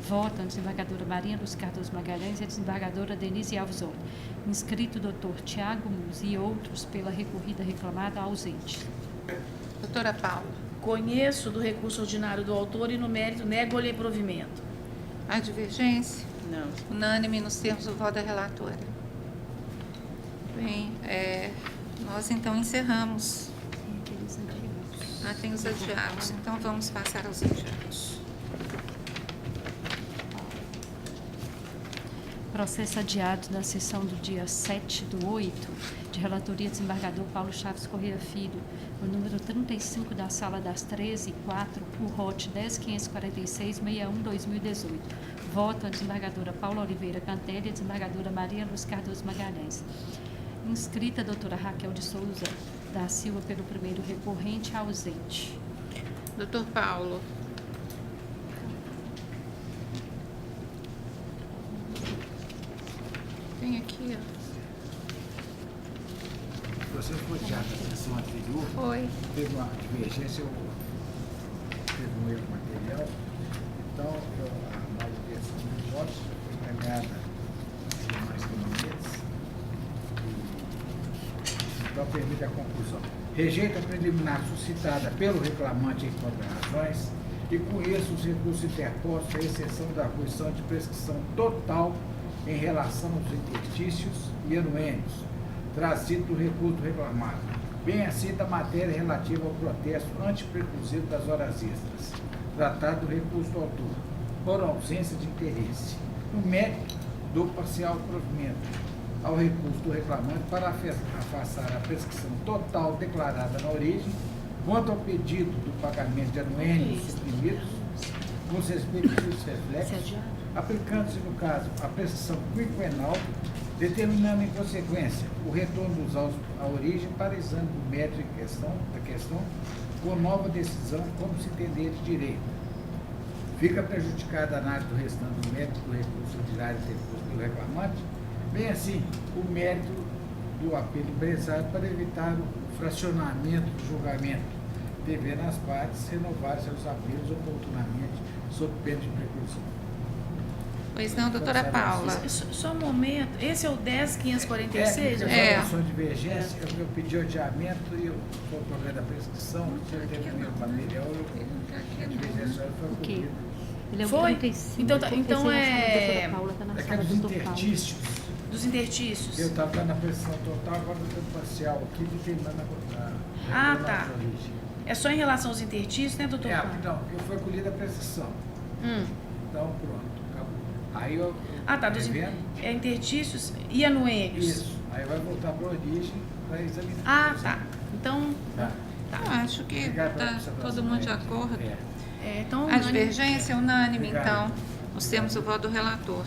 Votam a desembargadora Maria Luz Cardoso Magalhães e a desembargadora Denise Alves Ouro. Inscrito doutor Tiago Mus e outros pela recorrida reclamada ausente. Doutora Paula. Conheço do recurso ordinário do autor e, no mérito, nego-lhe provimento. Há divergência? Não. Unânime nos termos do voto da relatora. Bem, nós então encerramos. Tem os adiados. Então vamos passar aos adiados. Processo adiado da sessão do dia 7/8, de relatoria desembargador Paulo Chaves Corrêa Filho, o número 35 da Sala das 13h04, o ROT 10.546/61/2018. Voto a desembargadora Paula Oliveira Cantelli e a desembargadora Maria Luz Cardoso Magalhães. Inscrita a doutora Raquel de Souza da Silva pelo primeiro recorrente, ausente. Doutor Paulo. Tem aqui, ó. O processo foi adiado na sessão anterior. Foi. Teve uma divergência, teve um erro material. Então, a maioria dos votos foi premiada por mais caminhantes. Então, permite a conclusão. Rejeita a preliminar suscitada pelo reclamante em razões e com isso os recursos interpostos, à exceção da arguição de prescrição total em relação aos interstícios e anuênios, trazido do recurso reclamado, bem assim da matéria relativa ao protesto antipreclusivo das horas extras, tratado do recurso do autor, por ausência de interesse, no mérito do parcial provimento ao recurso do reclamante para afastar a prescrição total declarada na origem, quanto ao pedido do pagamento de anuênios suprimidos, com os respectivos reflexos, aplicando-se, no caso, a prescrição quinquenal, determinando em consequência o retorno dos autos à origem para exame do mérito da questão, com nova decisão, como se entender de direito. Fica prejudicada a análise do restante do mérito do recurso ordinário interposto pelo reclamante, bem assim o mérito do apelo empresário para evitar o fracionamento do julgamento, devendo as partes renovar seus apelos oportunamente sob pena de preclusão. Pois não, doutora Paula. Só um momento. Esse é o 10.546? É. De divergência, eu pedi adiamento e eu estou problema da prescrição, se eu terminei o material, a divergência foi cumprida. Foi? Então é... Daqueles intertícios. Dos intertícios. Eu estava dando a prescrição total, agora eu estou parcial aqui, determinando a tá. É só em relação aos intertícios, né, doutor? Não, foi colhida a prescrição. Então, pronto, acabou. Aí eu... tá, dos intertícios e anuênios. Isso. Aí vai voltar para a origem para examinar. Tá. Então... Eu acho que está todo mundo de acordo. Então, a divergência é unânime, então. Nós temos o voto do relator.